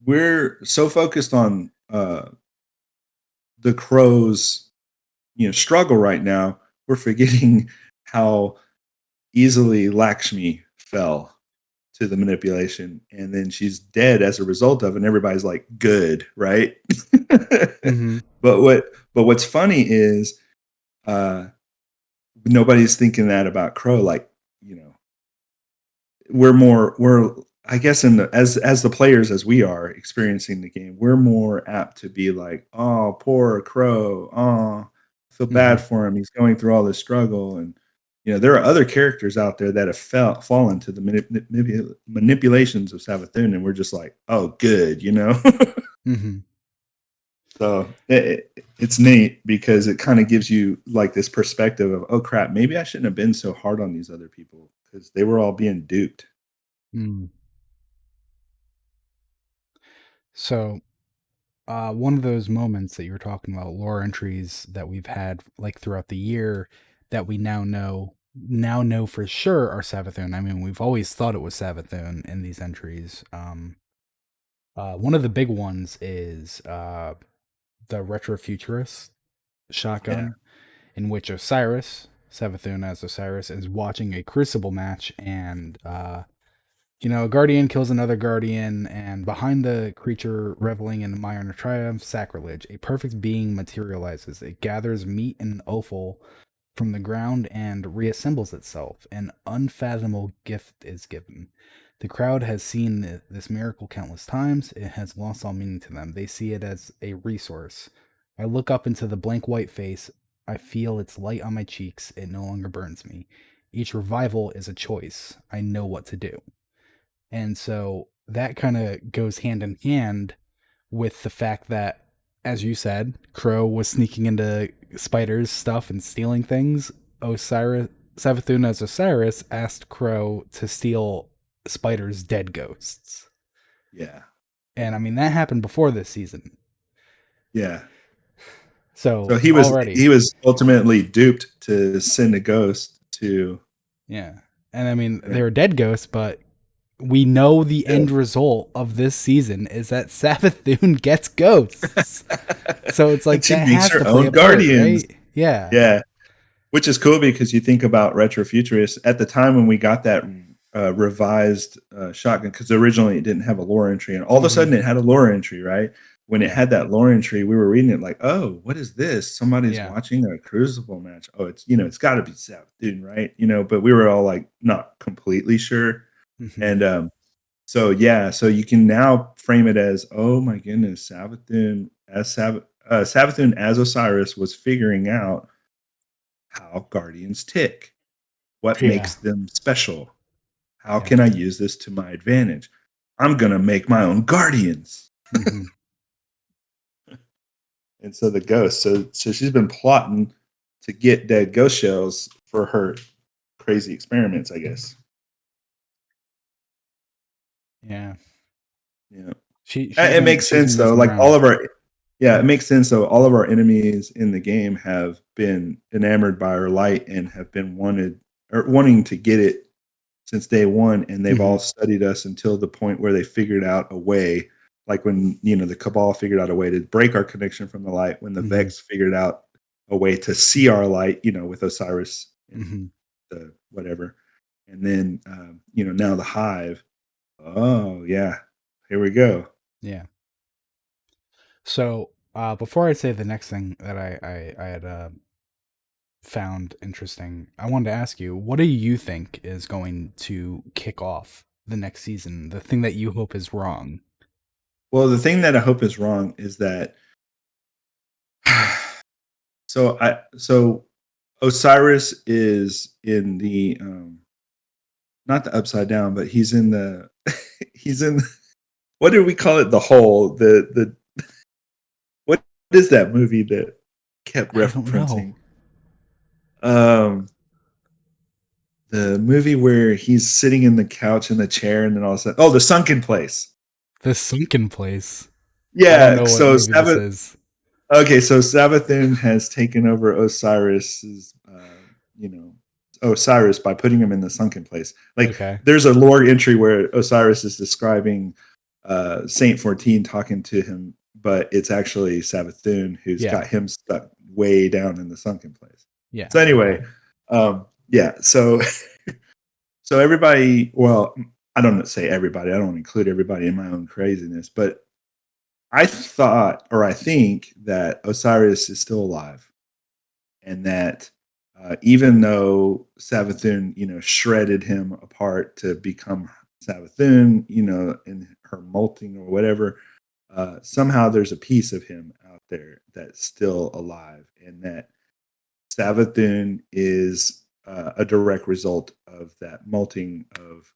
we're so focused on the crows struggle right now, we're forgetting how easily Lakshmi fell to the manipulation, and then she's dead as a result of it, and everybody's like, good, right? Hmm. But what's funny is uh nobody's thinking that about Crow. Like, you know, we're I guess in the as the players as we are experiencing the game, we're more apt to be like, oh, poor Crow, oh, I feel bad Hmm. for him, he's going through all this struggle. And there are other characters out there that have fallen to the manipulations of Savathun, and we're just like, oh good. Hmm. So it's neat because it kind of gives you like this perspective of, oh crap, maybe I shouldn't have been so hard on these other people because they were all being duped. Mm. So, one of those moments that you were talking about, lore entries that we've had like throughout the year that we now know for sure are Savathun. I mean, we've always thought it was Savathun in these entries. One of the big ones is the retrofuturist Yeah. shotgun, in which Osiris, Savathun as Osiris, is watching a crucible match, and a guardian kills another guardian, and behind the creature reveling in minor triumph, sacrilege, a perfect being materializes. It gathers meat and offal from the ground and reassembles itself. An unfathomable gift is given. The crowd has seen this miracle countless times. It has lost all meaning to them. They see it as a resource. I look up into the blank white face. I feel its light on my cheeks. It no longer burns me. Each revival is a choice. I know what to do. And so that kind of goes hand in hand with the fact that, as you said, Crow was sneaking into Spider's stuff and stealing things. Osiris, Savathun as Osiris asked Crow to steal Spider's dead ghosts. Yeah. And I mean, that happened before this season. Yeah. So So he was already, he was ultimately duped to send a ghost to yeah. And I mean, yeah. they were dead ghosts, but we know the Yeah. end result of this season is that Savathun gets ghosts. So it's And like she that makes has her to play own a part, guardians. right? Yeah. Yeah. Which is cool because you think about retrofuturists at the time when we got that revised shotgun, because originally it didn't have a lore entry, and all of a Hmm. sudden it had a lore entry, right? When it Yeah. had that lore entry, we were reading it like, oh, what is this? Somebody's Yeah. watching a crucible match. Oh, it's got to be Savathun, right? But we were all like not completely sure. Hmm. And so yeah, so you can now frame it as, oh my goodness, Savathun as Osiris was figuring out how guardians tick. What Yeah. makes them special? How Yeah. can I use this to my advantage? I'm going to make my own guardians. Hmm. And so the ghost, so she's been plotting to get dead ghost shells for her crazy experiments, I guess. Yeah. Yeah. She's It been makes she's been sense though. messing Like all around. of our Yeah, it makes sense though. All of our enemies in the game have been enamored by our light and have been wanting to get it since day one, and they've Hmm. all studied us until the point where they figured out a way, like when the Cabal figured out a way to break our connection from the light, when the Hmm. Vex figured out a way to see our light, with Osiris and Hmm. the whatever, and then now the Hive. Oh yeah, here we go. Yeah. So before I say the next thing that I had found interesting, I wanted to ask you, what do you think is going to kick off the next season? The thing that you hope is wrong. Well, the thing that I hope is wrong is that so Osiris is in the not the upside down, but he's in the he's in what do we call it? The hole. The what is that movie that kept I don't know. referencing? Um, the movie where he's sitting in the couch in the chair, and then all of a sudden, oh, the sunken place. The sunken place. I don't Yeah. know what So movie this Sabbath. is. Okay, so Savathun has taken over Osiris's, Osiris by putting him in the sunken place. Like, Okay. there's a lore entry where Osiris is describing Saint 14 talking to him, but it's actually Savathun who's Yeah. got him stuck way down in the sunken place. Yeah. So Okay. anyway, yeah, so everybody, well, I don't say everybody. I don't include everybody in my own craziness, but I thought, or I think that Osiris is still alive, and that even though Savathun, shredded him apart to become Savathun, in her molting or whatever, somehow there's a piece of him out there that's still alive, and that Savathun is a direct result of that molting of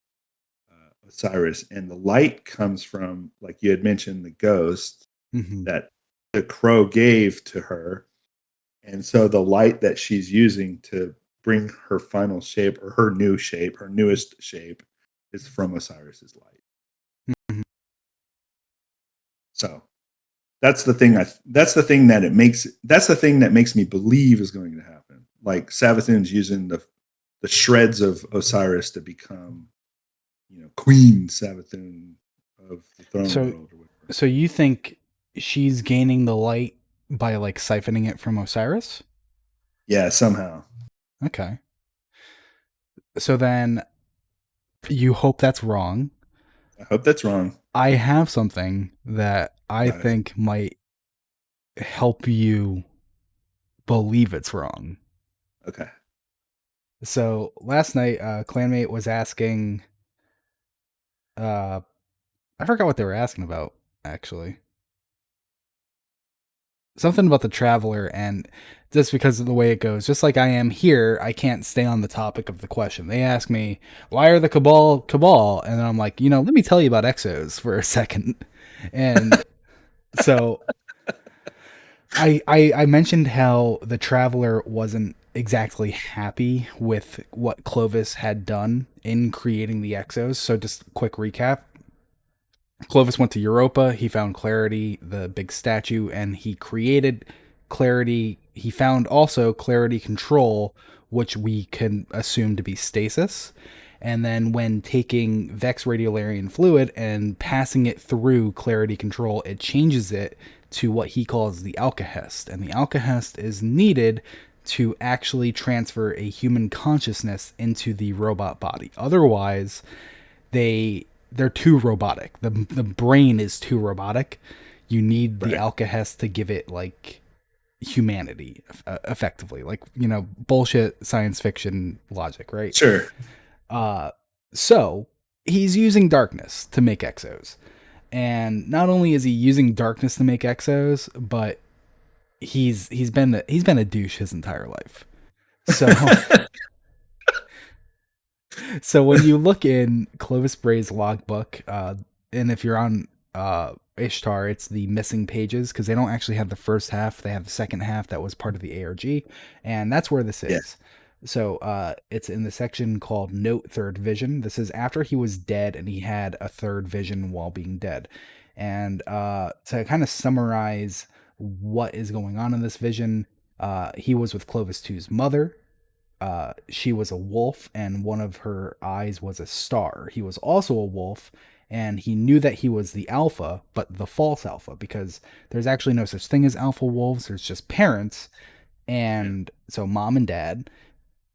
Osiris, and the light comes from, like you had mentioned, the ghost Hmm. that the crow gave to her. And so the light that she's using to bring her final shape, or her new shape, her newest shape, is from Osiris's light. Hmm. So that's the thing that makes me believe is going to happen. Like Savathun's using the shreds of Osiris to become, Queen Savathun of the throne So, world or whatever. so you think she's gaining the light by like siphoning it from Osiris? Yeah, somehow. Okay. So then you hope that's wrong. I hope that's wrong. I have something that I Got it. think might help you believe it's wrong. Okay. So last night, clanmate was asking, uh, I forgot what they were asking about actually. Something about the traveler, and just because of the way it goes, just like I am here, I can't stay on the topic of the question. They ask me, why are the cabal? And then I'm like, let me tell you about exos for a second. And so I mentioned how the traveler wasn't exactly happy with what Clovis had done in creating the exos. So just a quick recap. Clovis went to Europa. He found Clarity, the big statue, and he created Clarity. He found also Clarity Control, which we can assume to be stasis. And then when taking Vex Radiolarian fluid and passing it through Clarity Control, it changes it to what he calls the Alkahest. And the Alkahest is needed to actually transfer a human consciousness into the robot body. Otherwise, they're too robotic. The brain is too robotic. You need the Right. alkahest to give it like humanity, effectively, like bullshit science fiction logic, right? Sure. uh so he's using darkness to make exos, and not only is he using darkness to make exos, but he's been a douche his entire life. So So when you look in Clovis Bray's logbook, and if you're on Ishtar, it's the missing pages because they don't actually have the first half; they have the second half that was part of the ARG, and that's where this Yeah, is. So it's in the section called Note Third Vision. This is after he was dead and he had a third vision while being dead. And to kind of summarize what is going on in this vision, he was with Clovis II's mother. She was a wolf, and one of her eyes was a star. He was also a wolf, and he knew that he was the alpha, but the false alpha, because there's actually no such thing as alpha wolves. There's just parents, yeah, and so mom and dad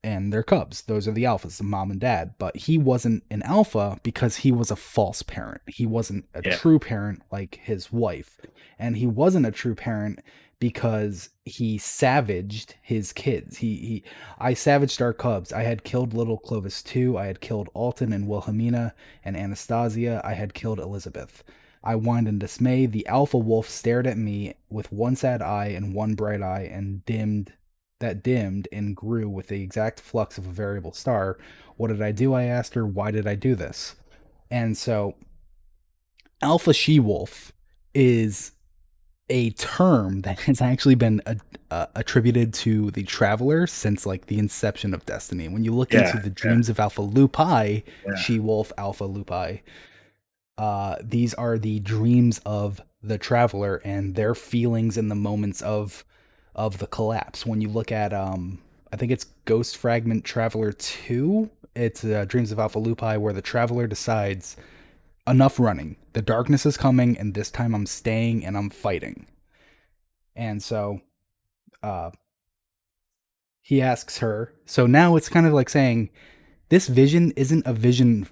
and their cubs. Those are the alphas, the mom and dad. But he wasn't an alpha because he was a false parent. He wasn't a yeah, true parent like his wife. And he wasn't a true parent because he savaged his kids. I savaged our cubs. I had killed little Clovis too. I had killed Alton and Wilhelmina and Anastasia. I had killed Elizabeth. I whined in dismay. The alpha wolf stared at me with one sad eye and one bright eye and dimmed and grew with the exact flux of a variable star. What did I do? I asked her. Why did I do this? And so, alpha she wolf is a term that has actually been attributed to the traveler since like the inception of Destiny. When you look yeah, into the yeah, dreams of Alpha Lupi, yeah. she wolf, Alpha Lupi, these are the dreams of the traveler and their feelings in the moments of the collapse. When you look at I think it's Ghost Fragment Traveler 2, it's Dreams of Alpha Lupi where the traveler decides enough running. The darkness is coming and this time I'm staying and I'm fighting. And so uh he asks her. So now it's kind of like saying this vision isn't a vision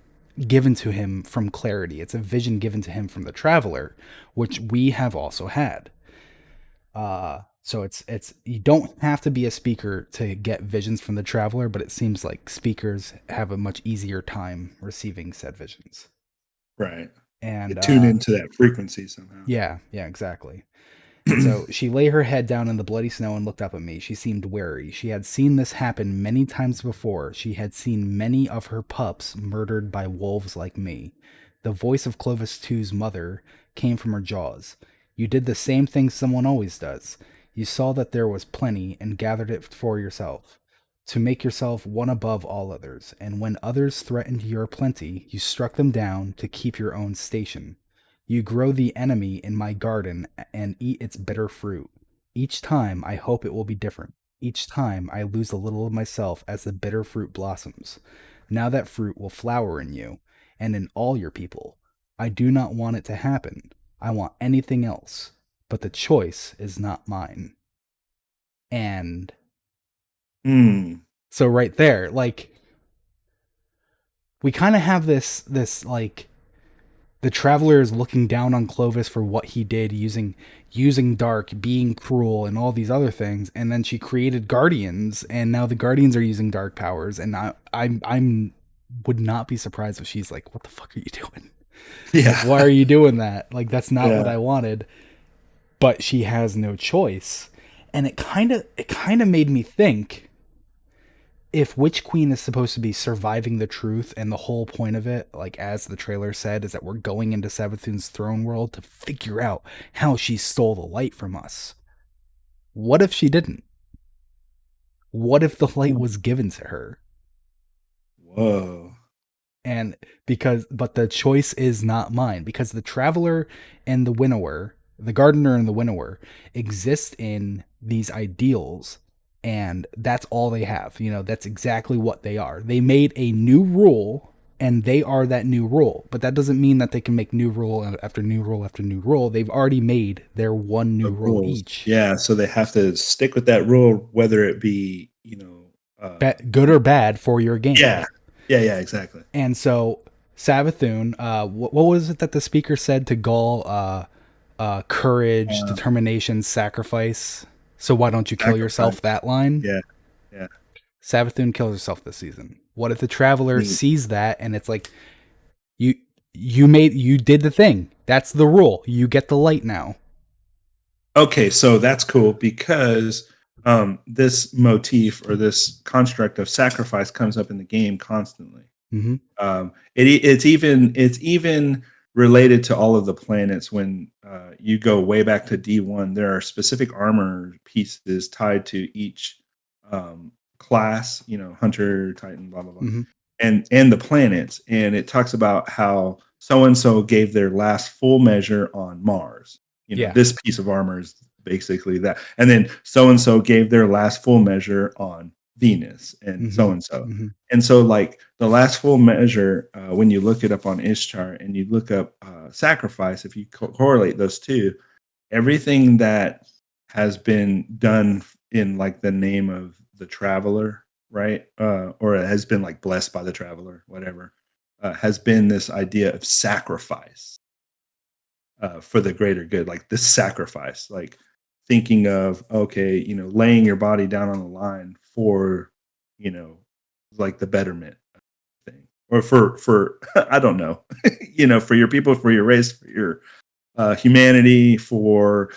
given to him from clarity. It's a vision given to him from the traveler, which we have also had. So it's you don't have to be a speaker to get visions from the traveler, but it seems like speakers have a much easier time receiving said visions. Right. And Get tuned into that frequency somehow. yeah, exactly. And so she lay her head down in the bloody snow and looked up at me. She seemed wary. She had seen this happen many times before. She had seen many of her pups murdered by wolves like me. The voice of Clovis II's mother came from her jaws. You did the same thing someone always does. You saw that there was plenty and gathered it for yourself, to make yourself one above all others. And when others threatened your plenty, you struck them down to keep your own station. You grow the enemy in my garden and eat its bitter fruit. Each time I hope it will be different. Each time I lose a little of myself as the bitter fruit blossoms. Now that fruit will flower in you and in all your people. I do not want it to happen. I want anything else, but the choice is not mine. And Mm. so right there, like we kind of have this like the traveler is looking down on Clovis for what he did using dark, being cruel, and all these other things. And then she created guardians, and now the guardians are using dark powers. And I'm would not be surprised if she's like, "What the fuck are you doing? Like, why Yeah. are you doing that? Like, that's not what Yeah. I wanted." But she has no choice, and it kind of made me think if Witch Queen is supposed to be surviving the truth, and the whole point of it, like as the trailer said, is that we're going into Savathun's throne world to figure out how she stole the light from us. What if she didn't? What if the light was given to her? Whoa. And but the choice is not mine because the traveler and the winnower, the gardener and the winnower exist in these ideals, and that's all they have. That's exactly what they are. They made a new rule and they are that new rule, but that doesn't mean that they can make new rule after new rule after new rule. They've already made their one new The rule rules. each. Yeah, so they have to stick with that rule, whether it be, Good or bad for your game. yeah, yeah, yeah, exactly. And so Savathun, what was it that the speaker said to Gaul? Courage, Uh, determination, sacrifice. So why don't you kill yourself? Sacrifice. That line. Yeah, yeah. Savathun kills herself this season. What if the traveler Neat. sees that and it's like you you did the thing. That's the rule. You get the light now. Okay, so that's cool because this motif or this construct of sacrifice comes up in the game constantly. Mhm. It's even related to all of the planets. When you go way back to D1, there are specific armor pieces tied to each class. Hunter, Titan, blah blah blah, Mhm. and the planets. And it talks about how so and so gave their last full measure on Mars. Yeah. This piece of armor is basically that, and then so and so gave their last full measure on Venus, and so Mhm. and so. Mhm. And so, like the last full measure, when you look it up on Ishtar and you look up sacrifice, if you correlate those two, everything that has been done in like the name of the traveler, right? Or it has been like blessed by the traveler, whatever, has been this idea of sacrifice for the greater good, like this sacrifice, like thinking of, okay, laying your body down on the line for, you know, like the betterment thing, or for I don't know, for your people, for your race, for your humanity, for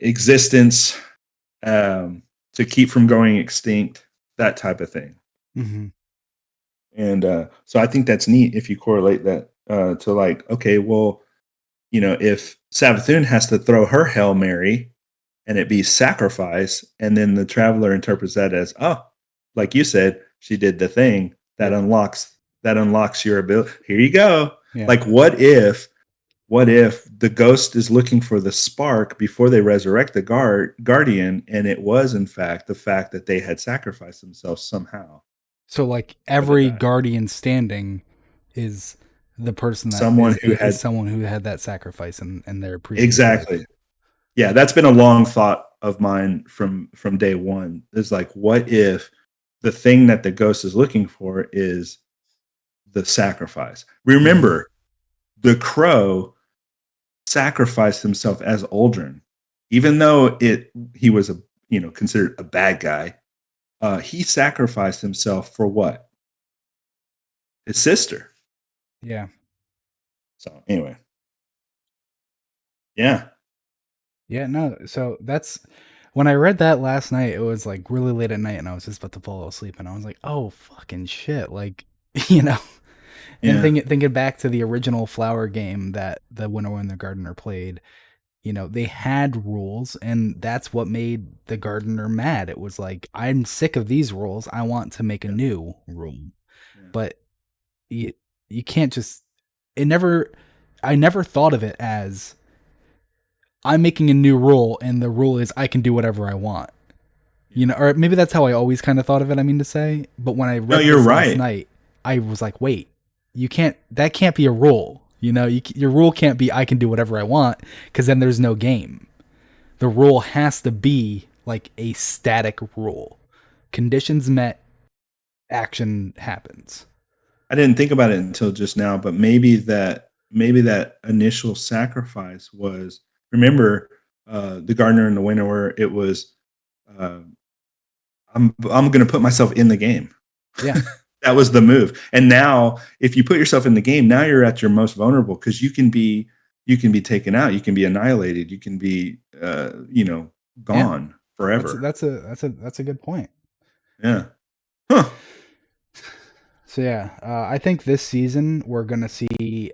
existence, to keep from going extinct, that type of thing. Mhm. And so I think that's neat if you correlate that to like, okay, well, if Savathun has to throw her Hail Mary and it be sacrifice, and then the traveler interprets that as, oh, like you said, she did the thing that Yeah. unlocks your ability. Here you go. Yeah. Like, what if the ghost is looking for the spark before they resurrect the guardian, and it was in fact the fact that they had sacrificed themselves somehow So like for the every guy, guardian standing is the person that someone who is had someone who had that sacrifice in their previous life. exactly. Yeah, that's been a long thought of mine from day one. Is like, what if the thing that the ghost is looking for is the sacrifice? Mhm. Remember, the crow sacrificed himself as Aldrin, even though it he was a considered a bad guy. He sacrificed himself for what? His sister. Yeah. So anyway, yeah, Yeah, no. So that's when I read that last night, it was like really late at night and I was just about to fall asleep and I was like, "Oh, fucking shit." Like, you know, and yeah, thinking back to the original flower game that the Winnow and the Gardener played, they had rules and that's what made the gardener mad. It was like, I'm sick of these rules. I want to make a yeah, new rule. yeah. But you, you can't just, it never, I never thought of it as I'm making a new rule and the rule is I can do whatever I want. Yeah. Or maybe that's how I always kind of thought of it, I mean to say. But when I No, read you're this last right. night, I was like, wait, that can't be a rule. Your rule can't be I can do whatever I want because then there's no game. The rule has to be like a static rule. Conditions met, action happens. I didn't think about it until just now, but maybe that initial sacrifice was, remember, the gardener and the winnower. It was, uh, I'm going to put myself in the game. Yeah. That was the move. And now, if you put yourself in the game, now you're at your most vulnerable because you can be taken out, you can be annihilated, you can be Yeah. gone That's forever. that's a good point. Yeah. Huh. So yeah, I think this season we're gonna see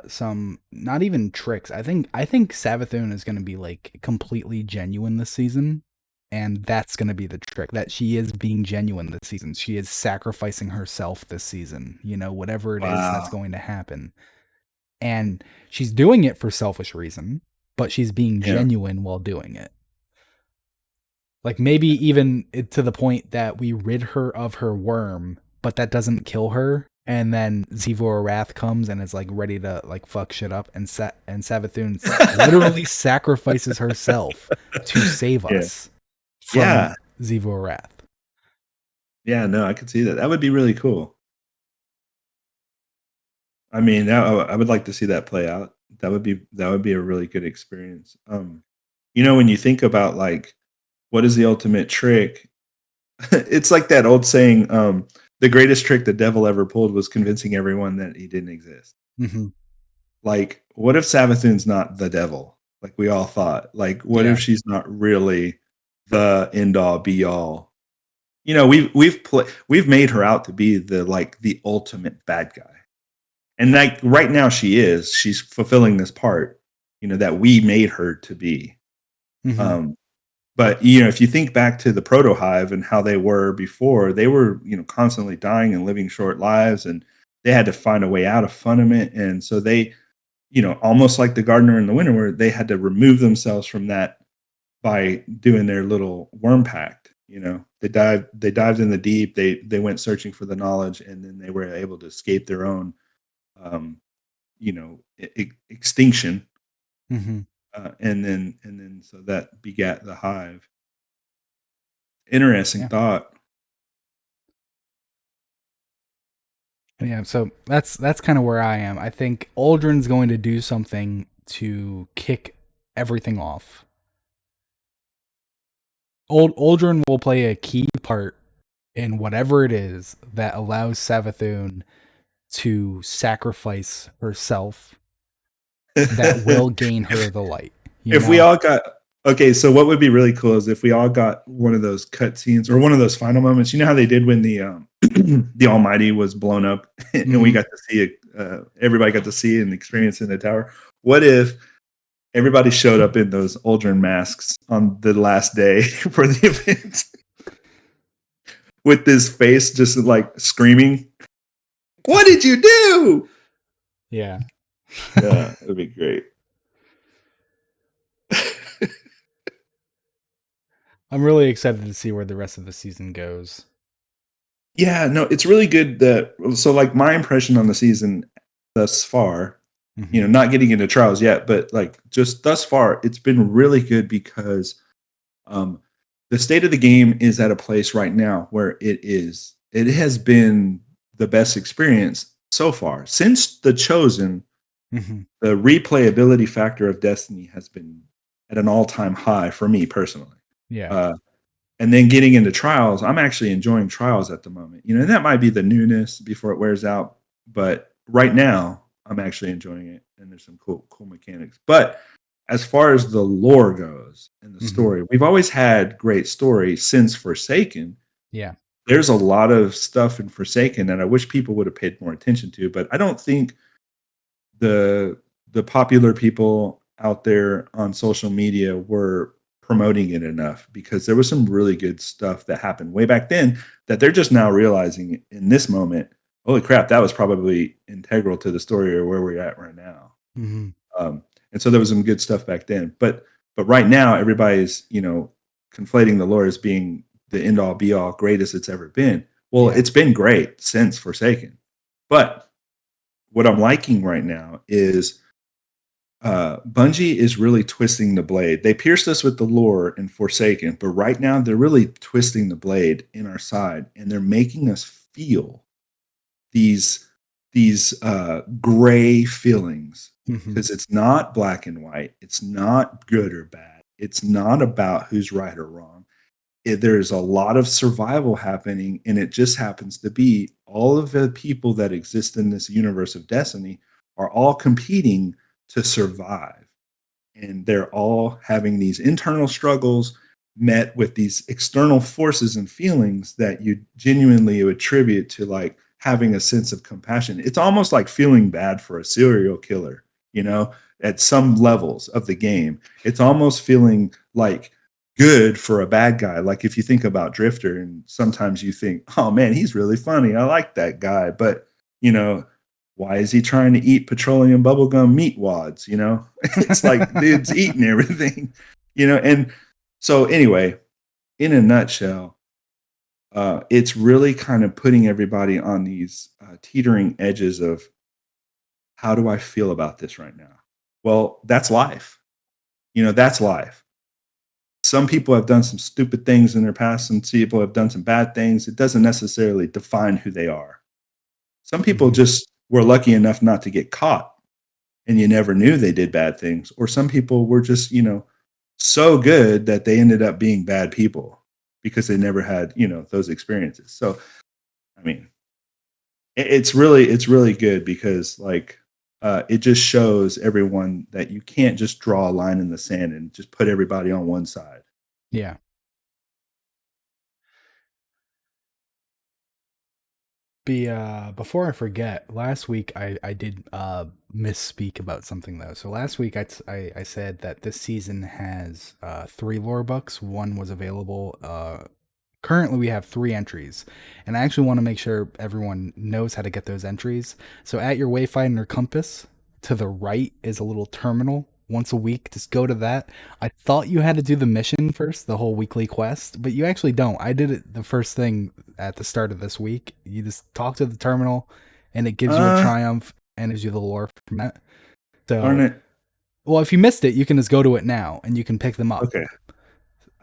some not even tricks. I think Savathun is gonna be like completely genuine this season, and that's gonna be the trick. That she is being genuine this season. She is sacrificing herself this season. Whatever it is that's Wow. going to happen, and she's doing it for selfish reason, but she's being Yeah. genuine while doing it. Like maybe even to the point that we rid her of her worm, but that doesn't kill her. And then Zivor Wrath comes and is like ready to like fuck shit up, and Savathun literally sacrifices herself to save Yeah. us from Yeah. Zivor Wrath. Yeah, no, I could see that. That would be really cool. I mean, I would like to see that play out. That would be a really good experience. When you think about like what is the ultimate trick, it's like that old saying, the greatest trick the devil ever pulled was convincing everyone that he didn't exist. Hmm. Like, what if Savathun's not the devil? Like we all thought. Like, what if Yeah. she's not really the end all be all? we've made her out to be the ultimate bad guy. And like right now she's fulfilling this part, that we made her to be. Mhm. Um, but if you think back to the proto hive and how they were before, they were, constantly dying and living short lives, and they had to find a way out of fundament. And so they, almost like the gardener in the winter, where they had to remove themselves from that by doing their little worm pact. They dived in the deep, they went searching for the knowledge, and then they were able to escape their own um, extinction. Mhm. And then so that begat the hive. Interesting Yeah. thought. Yeah, so that's kind of where I am. I think Aldrin's going to do something to kick everything off. Aldrin will play a key part in whatever it is that allows Savathun to sacrifice herself that will gain her if the light, you if we know? all got okay, so what would be really cool is if we all got one of those cut scenes or one of those final moments. You know how they did when the the Almighty was blown up, and we Mhm. got to see it. Everybody got to see it and experience it in the tower. What if everybody showed up in those Aldrin masks on the last day for the event with this face just like screaming, "What did you do?" Yeah. Yeah, it'd be great. I'm really excited to see where the rest of the season goes. Yeah, no, it's really good that so like my impression on the season thus far, Mhm. not getting into trials yet, but like just thus far, it's been really good because um the state of the game is at a place right now where it has been the best experience so far. Since The Chosen, Mhm. the replayability factor of Destiny has been at an all-time high for me personally. Yeah. Uh and then getting into trials, I'm actually enjoying trials at the moment. And that might be the newness before it wears out, but right now I'm actually enjoying it, and there's some cool mechanics. But as far as the lore goes and the Mhm. story, we've always had great story since Forsaken. Yeah. There's a lot of stuff in Forsaken that I wish people would have paid more attention to, but I don't think the the popular people out there on social media were promoting it enough, because there was some really good stuff that happened way back then that they're just now realizing in this moment, holy crap, that was probably integral to the story or where we're at right now. Mhm. um, and so there was some good stuff back then, but right now everybody's conflating the lore as being the end all be all greatest it's ever been. Well, Yeah. it's been great since Forsaken, but what I'm liking right now is Bungie is really twisting the blade. They pierced us with the lore in Forsaken, but right now they're really twisting the blade in our side, and they're making us feel these gray feelings, Mhm. because it's not black and white. It's not good or bad. It's not about who's right or wrong. There's a lot of survival happening, and it just happens to be all of the people that exist in this universe of Destiny are all competing to survive, and they're all having these internal struggles met with these external forces and feelings that you genuinely attribute to like having a sense of compassion. It's almost like feeling bad for a serial killer, you know, at some levels of the game. It's almost feeling like good for a bad guy. Like if you think about Drifter, and sometimes you think, oh man, he's really funny. I like that guy. But, you know, why is he trying to eat petroleum bubblegum meat wads? It's like dude's eating everything. And so anyway, in a nutshell, it's really kind of putting everybody on these teetering edges of, how do I feel about this right now? Well, that's life. That's life. Some people have done some stupid things in their past. Some people have done some bad things. It doesn't necessarily define who they are. Some people Mhm. just were lucky enough not to get caught, and you never knew they did bad things. Or some people were just, so good that they ended up being bad people because they never had, those experiences. So, I mean, it's really good because like it just shows everyone that you can't just draw a line in the sand and just put everybody on one side. Yeah. Before I forget, last week I did misspeak about something though. So last week I said that this season has three lore books. One was available. Currently we have three entries, and I actually want to make sure everyone knows how to get those entries. So at your Wayfinder compass, to the right is a little terminal. Once a week, just go to that. I thought you had to do the mission first, the whole weekly quest, but you actually don't. I did it the first thing at the start of this week. You just talk to the terminal, and it gives you a Uh, triumph and gives you the lore from that. Darn So, it. well, if you missed it, you can just go to it now and you can pick them up. Okay.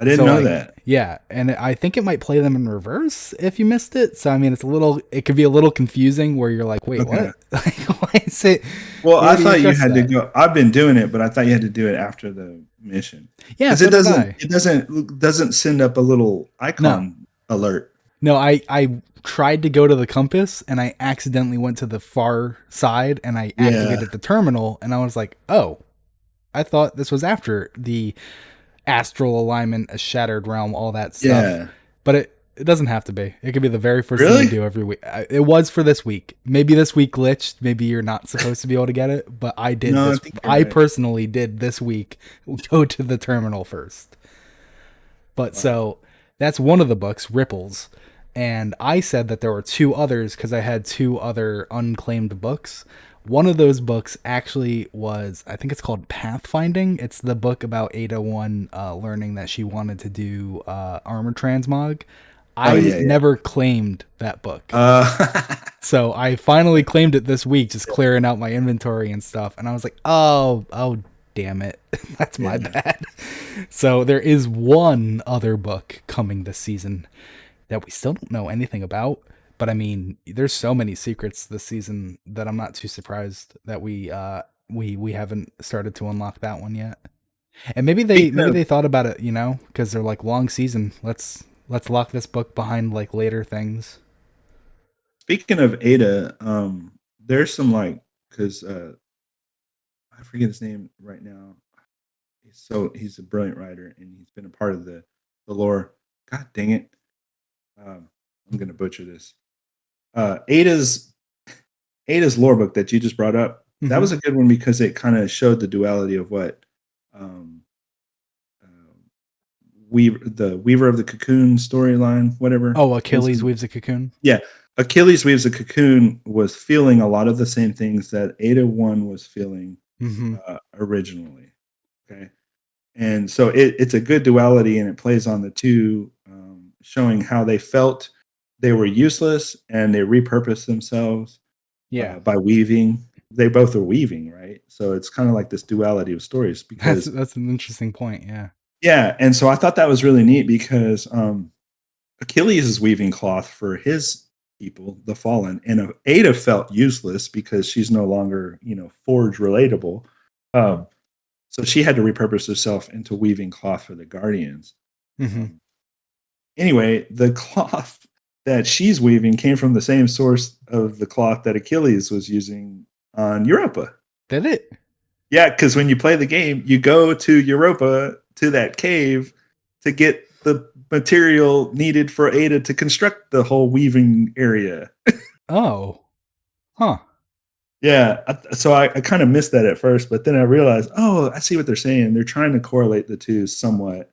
I didn't So know like, that. yeah, and I think it might play them in reverse if you missed it. So I mean, it could be a little confusing where you're like, wait, Okay. what? Like, why is it? Well, I Where do you thought you adjust had to that? go. I've been doing it, but I thought you had to do it after the mission Yeah, because so did I. it doesn't send up a little No, icon alert. no, I tried to go to the compass and I accidentally went to the far side and I Yeah. activated the terminal and I was like, oh, I thought this was after the astral alignment, a shattered realm, all that stuff. Yeah. But it doesn't have to be. It could be the very first thing you Really? do every week. It was for this week. Maybe this week glitched. Maybe you're not supposed to be able to get it. But I did No, I this. think you're I right. personally did this week go to the terminal first. But Wow. so that's one of the books, Ripples. And I said that there were two others because I had two other unclaimed books. One of those books actually was, I think it's called Pathfinding. It's the book about Ada 1 learning that she wanted to do armor transmog. Oh I yeah, yeah. never claimed that book. Uh, So I finally claimed it this week, just clearing out my inventory and stuff. And I was like, oh, damn it. That's my yeah. bad. So there is one other book coming this season that we still don't know anything about. But I mean, there's so many secrets this season that I'm not too surprised that we haven't started to unlock that one yet. And Speaking maybe of they thought about it, because they're like long season. Let's lock this book behind like later things. speaking of Ada, there's some like because I forget his name right now. He's a brilliant writer and he's been a part of the lore. God dang it. Um, I'm gonna butcher this. Ada's lore book that you just brought up, that Hmm. was a good one because it kind of showed the duality of what um, the Weaver of the Cocoon storyline, whatever Oh, was. Achilles weaves a cocoon. Yeah, Achilles weaves a cocoon was feeling a lot of the same things that Ada One was feeling Hmm. originally. Okay, and so it's a good duality, and it plays on the two, showing how they felt they were useless and they repurposed themselves Yeah, by weaving. They both are weaving, right? So it's kind of like this duality of stories because that's an interesting point. Yeah. yeah, and so I thought that was really neat because Achilles is weaving cloth for his people, the fallen, and Ada felt useless because she's no longer, forge relatable. Um, so she had to repurpose herself into weaving cloth for the Guardians. Hmm. Um, anyway, the cloth that she's weaving came from the same source of the cloth that Achilles was using on Europa. Did it? Yeah, because when you play the game, you go to Europa to that cave to get the material needed for Ada to construct the whole weaving area. Oh, huh. Yeah, so I kind of missed that at first, but then I realized, oh, I see what they're saying. They're trying to correlate the two somewhat.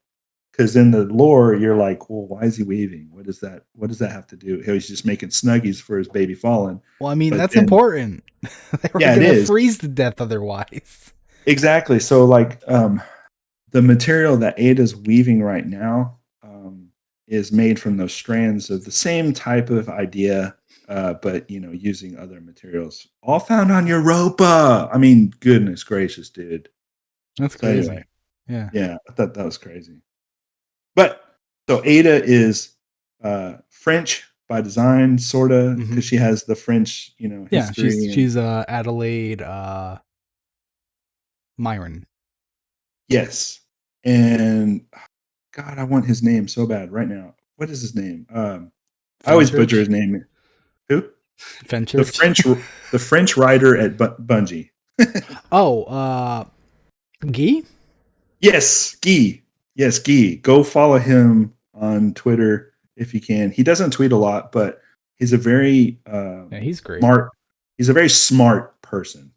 Because in the lore, you're like, well, why is he weaving? What does that? What does that have to do? He's just making snuggies for his baby fallen. Well, I mean, But that's then, important. They were yeah, it gonna is freeze to death otherwise. exactly. So like, the material that Ada's weaving right now is made from those strands of the same type of idea, but using other materials, all found on Europa. I mean, goodness gracious, dude. That's So anyway, crazy. Yeah. yeah, I thought that was crazy. But so Ada is French by design, sorta, Hmm. because she has the French, Yeah. history and She's Adelaide Myron. yes, and God, I want his name so bad right now. What is his name? I always butcher Fenchurch. his name. Who? The Fenchurch. French the French writer at Bungie. Oh, Guy. Yes, Guy. Yes, Guy. Go follow him on Twitter if you can. He doesn't tweet a lot, but he's a very Yeah, he's great. smart. He's a very smart person.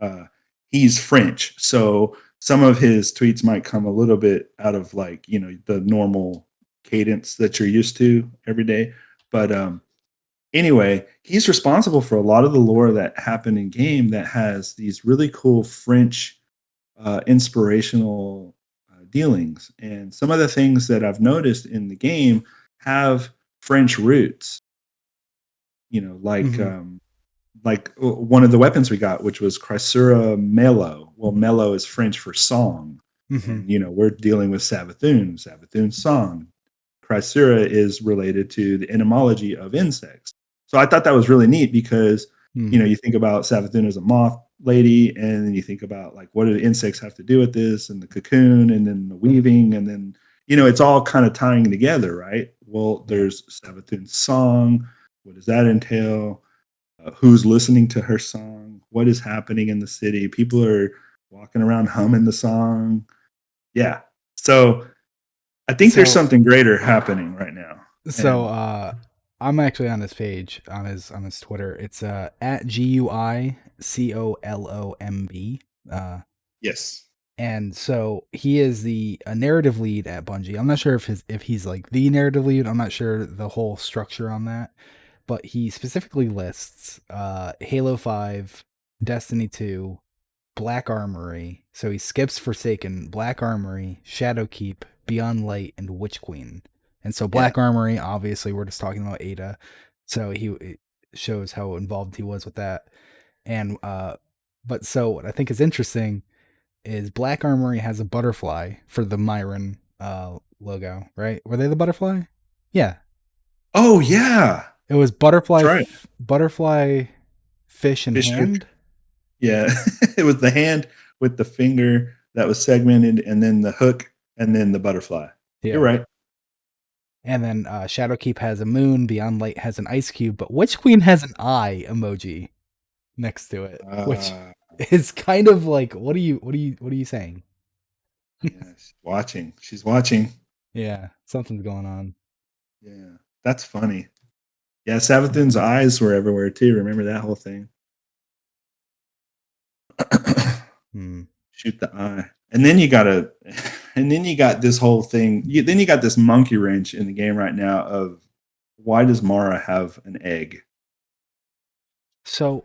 Uh, he's French, so some of his tweets might come a little bit out of like the normal cadence that you're used to every day. But anyway, he's responsible for a lot of the lore that happened in game that has these really cool French inspirational dealings, and some of the things that I've noticed in the game have French roots. You know, Hmm. like one of the weapons we got, which was Chrysura Melo. Well, Melo is French for song, Hmm. and we're dealing with Savathun, Savathun song. Chrysura is related to the etymology of insects. So I thought that was really neat because Mm. you think about Savathun as a moth lady, and then you think about like what do the insects have to do with this, and the cocoon, and then the weaving, and then it's all kind of tying together, right? Well, Yeah. there's Savathun's song. What does that entail? Who's listening to her song? What is happening in the city? People are walking around humming the song. Yeah. So I think there's So something greater happening right now. so And uh I'm actually on his page on his Twitter. It's at GUICOLOMB. yes. And so he is the a narrative lead at Bungie. I'm not sure if he's like the narrative lead. I'm not sure the whole structure on that, but he specifically lists Halo 5, Destiny 2, Black Armory. So he skips Forsaken, Black Armory, Shadowkeep, Beyond Light, and Witch Queen. And so Yeah. Black Armory, obviously, we're just talking about Ada. So it shows how involved he was with that. And but so what I think is interesting is Black Armory has a butterfly for the Myron logo, right? Were they the butterfly? Yeah, Oh yeah. it was That's right. butterfly, fish in Fish hook. hand. Yeah. It was the hand with the finger that was segmented, and then the hook, and then the butterfly. You're Yeah. right. And then Shadowkeep has a moon, Beyond Light has an ice cube, but Witch Queen has an eye emoji next to it, which Uh is kind of like, what are you saying? yeah, she's watching. She's watching. Yeah, something's going on. Yeah. That's funny. Yeah, Savathun's eyes were everywhere too. Remember that whole thing? Hmm. Shoot the eye. And then you got to and then you got this whole thing. Then you got this monkey wrench in the game right now of why does Mara have an egg? So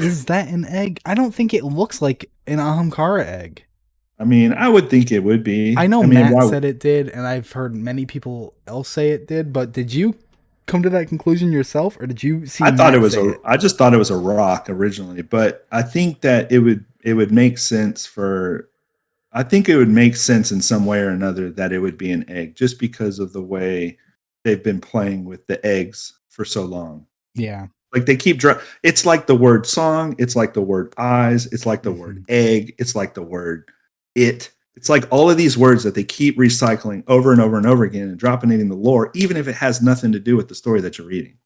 is that an egg? I don't think it looks like an Ahamkara egg. I mean, I would think it would I be. know I mean, Matt why said it did, and I've heard many people else say it did, but did you come to that conclusion yourself, or did you see I thought it Matt was say a it? I just thought it was a rock originally, but I think that it would make sense for I think it would make sense in some way or another that it would be an egg just because of the way they've been playing with the eggs for so long. Yeah. Like they keep it's like the word song, it's like the word eyes, it's like the word Hmm. egg, it's like the word it. It's like all of these words that they keep recycling over and over and over again and dropping it in the lore, even if it has nothing to do with the story that you're reading.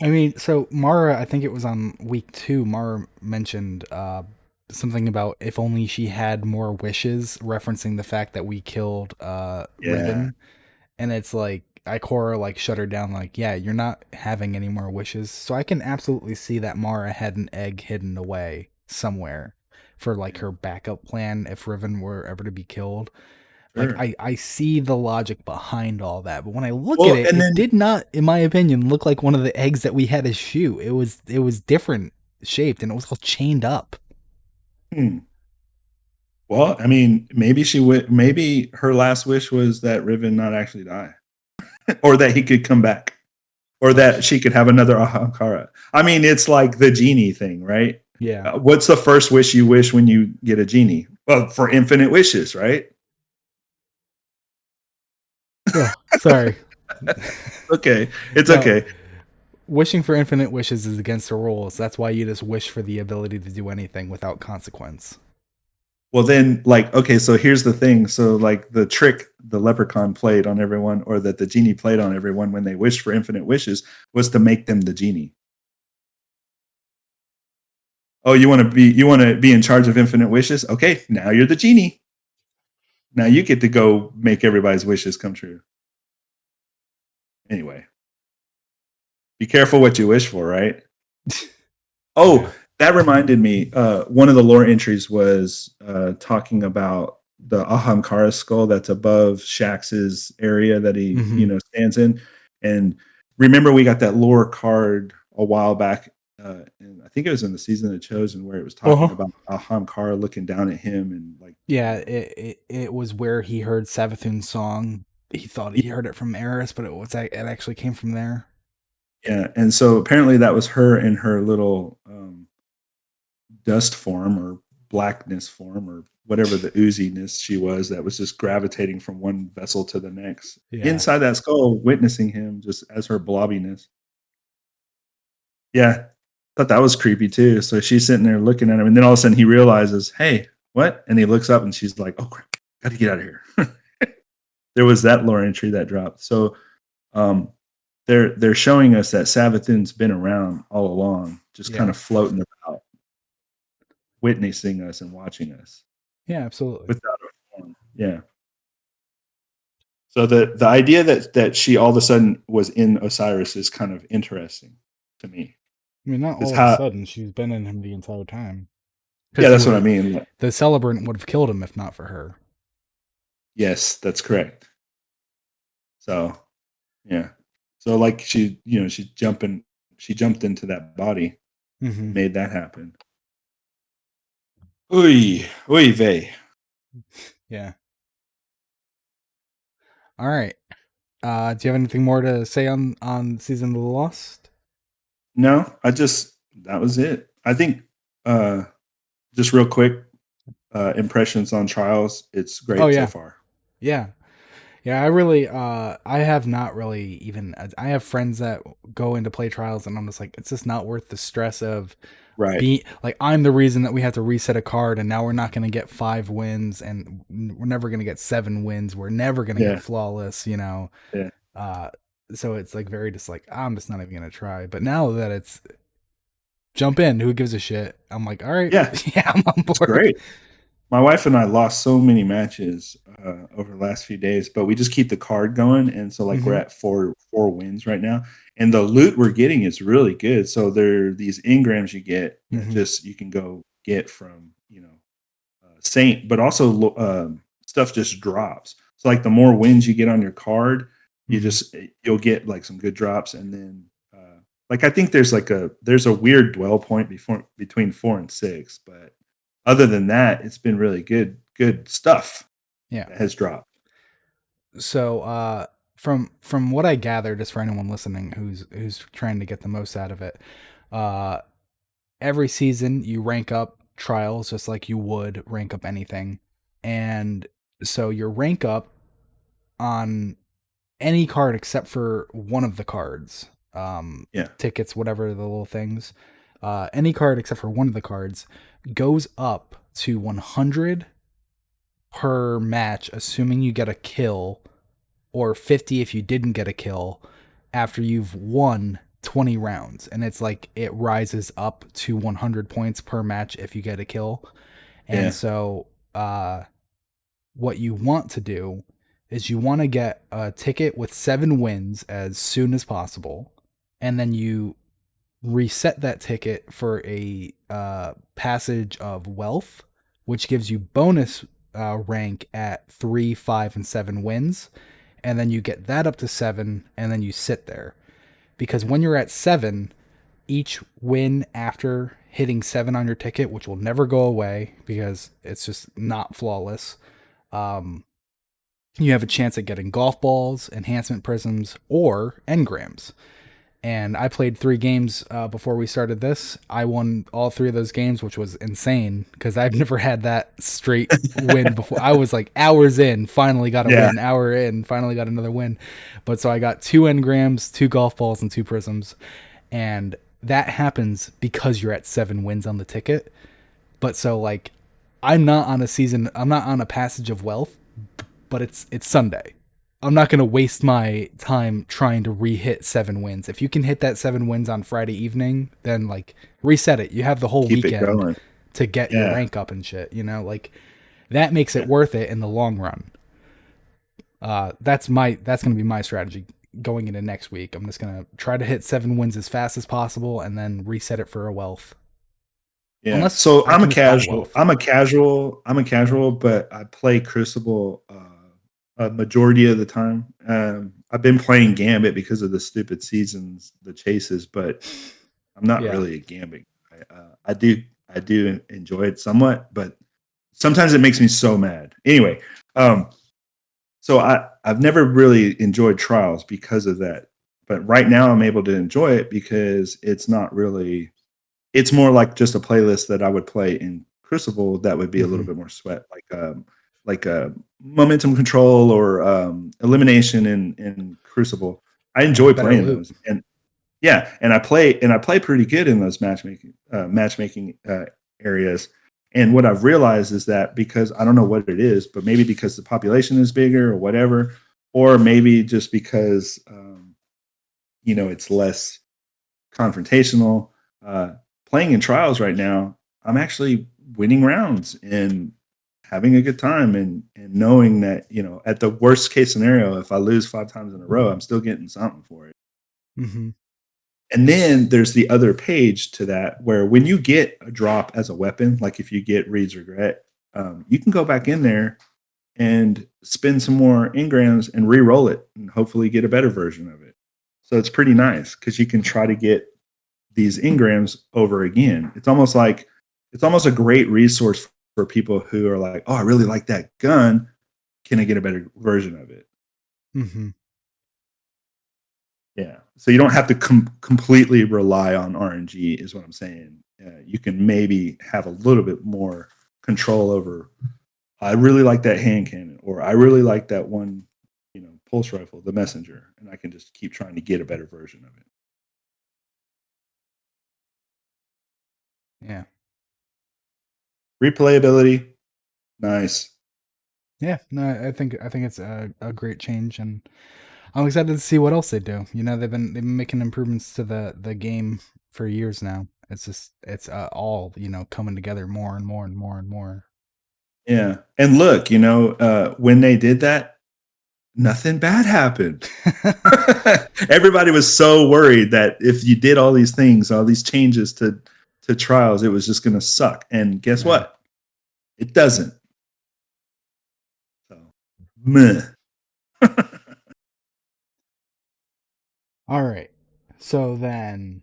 I mean, so Mara, I think it was on week 2, Mara mentioned something about if only she had more wishes, referencing the fact that we killed Yeah, Riven. And it's like Ikora like shut her down, like, yeah, you're not having any more wishes. So I can absolutely see that Mara had an egg hidden away somewhere for like yeah, her backup plan if Riven were ever to be killed. Like sure. I see the logic behind all that, but when I look at Well, it, and it then did not, in my opinion, look like one of the eggs that we had as shoe. It was different shaped and it was all chained up. hmm, well, I mean, maybe she would. Maybe her last wish was that Riven not actually die, or that he could come back, or that she could have another Ahamkara. I mean, it's like the genie thing, right? Yeah. What's the first wish you wish when you get a genie? Well, for infinite wishes, right? Oh, sorry. Okay, it's No, okay. wishing for infinite wishes is against the rules. That's why you just wish for the ability to do anything without consequence. Well, then, like, okay, so here's the thing. So, like, the trick the leprechaun played on everyone, or that the genie played on everyone when they wished for infinite wishes, was to make them the genie. Oh, you want to be in charge of infinite wishes? Okay, now you're the genie. Now you get to go make everybody's wishes come true. Anyway, Be careful what you wish for, right? Yeah. Oh, that reminded me. One of the lore entries was talking about the Ahamkara skull that's above Shax's area that he, Hmm. stands in. And remember, we got that lore card a while back, and I think it was in the season of Chosen, where it was talking Uh-huh. about Ahamkara looking down at him and like, Yeah, it was where he heard Savathun's song. He thought he heard it from Eris, but it actually came from there. yeah. And so apparently that was her in her little dust form or blackness form or whatever the ooziness she was that was just gravitating from one vessel to the next Yeah. inside that skull, witnessing him just as her blobbiness. Yeah, thought that was creepy too. So she's sitting there looking at him, and then all of a sudden he realizes, "Hey, what?" And he looks up, and she's like, "Oh crap, got to get out of here." There was that lore entry that dropped. So um, they're showing us that Savathun's been around all along, just kind Yeah. of floating about, witnessing us and watching us Yeah, absolutely. without a form. Yeah. So the idea that she all of a sudden was in Osiris is kind of interesting to me. I mean, not Is all of a how sudden. She's been in him the entire time. yeah, Because he that's what I would, mean. Like, the celebrant would have killed him if not for her. yes, that's correct. So yeah. So like she jumped into that body and Hmm. made that happen. Oy, oy vey. Yeah. All right. Do you have anything more to say on season of the Lost? No, that was it. I think just real quick, impressions on Trials. It's Oh great so yeah, far. yeah, yeah. I really, I have not really even. I have friends that go into play trials, and I'm just like, it's just not worth the stress of Right. being like, I'm the reason that we have to reset a card, and now we're not going to get 5 wins, and we're never going to get 7 wins. We're never going to get Yeah. flawless, Yeah. Uh, so it's like very just like I'm just not even gonna try. But now that it's jump in, who gives a shit? I'm like, all right, Yeah. yeah, I'm on It's board. great. My wife and I lost so many matches over the last few days, but we just keep the card going, and so like we're Hmm. at four wins right now, and the loot we're getting is really good. So there are these engrams you get that Hmm. just you can go get from Saint, but also stuff just drops. So like the more wins you get on your card, Hmm. you'll get like some good drops, and then like I think there's a weird dwell point before between 4 and 6, but other than that, it's been really good stuff Yeah. that has dropped. So from what I gather, just for anyone listening who's trying to get the most out of it, uh, every season you rank up trials just like you would rank up anything, and so your rank up on any card except for one of the cards, Yeah, tickets, whatever the little things, any card except for one of the cards goes up to 100 per match, assuming you get a kill, or 50 if you didn't get a kill after you've won 20 rounds. And it's like it rises up to 100 points per match if you get a kill. And yeah, so, what you want to do is you want to get a ticket with 7 wins as soon as possible, and then you reset that ticket for a passage of wealth, which gives you bonus rank at 3, 5, and 7 wins, and then you get that up to 7, and then you sit there because when you're at 7, each win after hitting 7 on your ticket, which will never go away because it's just not flawless, um, you have a chance at getting golf balls, enhancement prisms, or engrams. And I played 3 games before we started this. I won all 3 of those games, which was insane because I've never had that straight win before. I was like hours in, finally got a yeah, win. Hour in, finally got another win. But so I got 2 engrams, 2 golf balls, and 2 prisms. And that happens because you're at 7 wins on the ticket. But so like I'm not on a passage of wealth, but it's Sunday. I'm not going to waste my time trying to re-hit 7 wins. If you can hit that 7 wins on Friday evening, then like reset it. You have the whole keep it weekend going. to get your Yeah, rank up and shit, like that makes it yeah, worth it in the long run. That's going to be my strategy. going into next week. I'm just gonna try to hit 7 wins as fast as possible, and then reset it for a wealth. Yeah. Unless So I can just buy a wealth. I'm a casual, but I play Crucible a majority of the time. I've been playing Gambit because of the stupid seasons, the chases, but I'm not Yeah. really a Gambit guy. I do enjoy it somewhat, but sometimes it makes me so mad. Anyway, so I've never really enjoyed Trials because of that. But right now I'm able to enjoy it because it's not really, it's more like just a playlist that I would play in Crucible that would be a little Hmm. bit more sweat, like momentum control or elimination in Crucible. I And enjoy better playing loot. those, and yeah, and I play pretty good in those matchmaking areas. And what I've realized is that because I don't know what it is, but maybe because the population is bigger or whatever, or maybe just because it's less confrontational. Uh, Playing in trials right now, I'm actually winning rounds and having a good time, and knowing that at the worst case scenario, if I lose 5 times in a row, I'm still getting something for it. Hmm. And then there's the other page to that where when you get a drop as a weapon, like if you get Reed's Regret, you can go back in there and spend some more engrams and re-roll it and hopefully get a better version of it. So it's pretty nice because you can try to get these engrams over again. It's almost a great resource for people who are like, oh, I really like that gun. Can I get a better version of it? Hmm. Yeah. So you don't have to completely rely on RNG, is what I'm saying. You can maybe have a little bit more control over. I really like that hand cannon, or I really like that one, pulse rifle, the messenger, and I can just keep trying to get a better version of it. Yeah. Replayability, nice. Yeah. No, I think it's a great change, and I'm excited to see what else they do. They've been making improvements to the game for years now. It's all coming together more and more and more and more. Yeah. And look, when they did that, nothing bad happened. Everybody was so worried that if you did all these things, all these changes to trials, it was just going to suck. And guess Yeah. what? It doesn't. So, meh. All right. So then,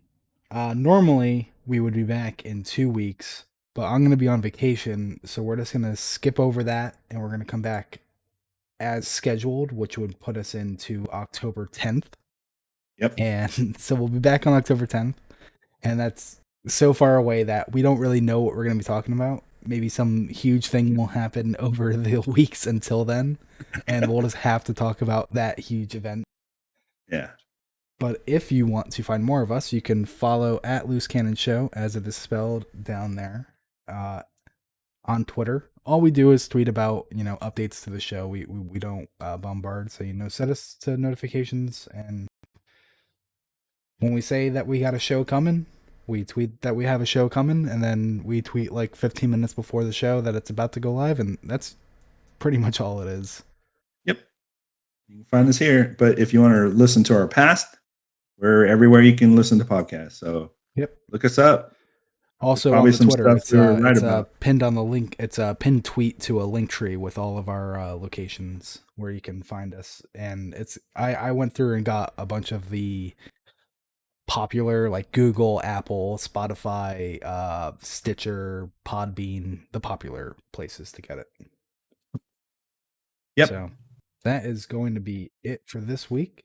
normally we would be back in 2 weeks, but I'm gonna be on vacation, so we're just gonna skip over that, and we're gonna come back as scheduled, which would put us into October 10th. Yep. And so we'll be back on October 10th, and that's so far away that we don't really know what we're gonna be talking about. Maybe some huge thing will happen over the weeks until then, and we'll just have to talk about that huge event. Yeah. But if you want to find more of us, you can follow at Loose Cannon Show, as it is spelled down there, uh, on Twitter. All we do is tweet about updates to the show. We don't bombard, so set us to notifications. And when we say that we got a show coming, we tweet that we have a show coming, and then we tweet like 15 minutes before the show that it's about to go live, and that's pretty much all it is. Yep. You can find us here. But if you want to listen to our past, we're everywhere you can listen to podcasts. So Yep. look us up. There's Also on probably the some Twitter, stuff we were right it's about. pinned on the link. It's a pinned tweet to a link tree with all of our locations where you can find us. And I went through and got a bunch of the popular like Google, Apple, Spotify, Stitcher, Podbean, the popular places to get it. Yep. So that is going to be it for this week.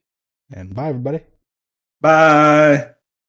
And bye everybody. Bye.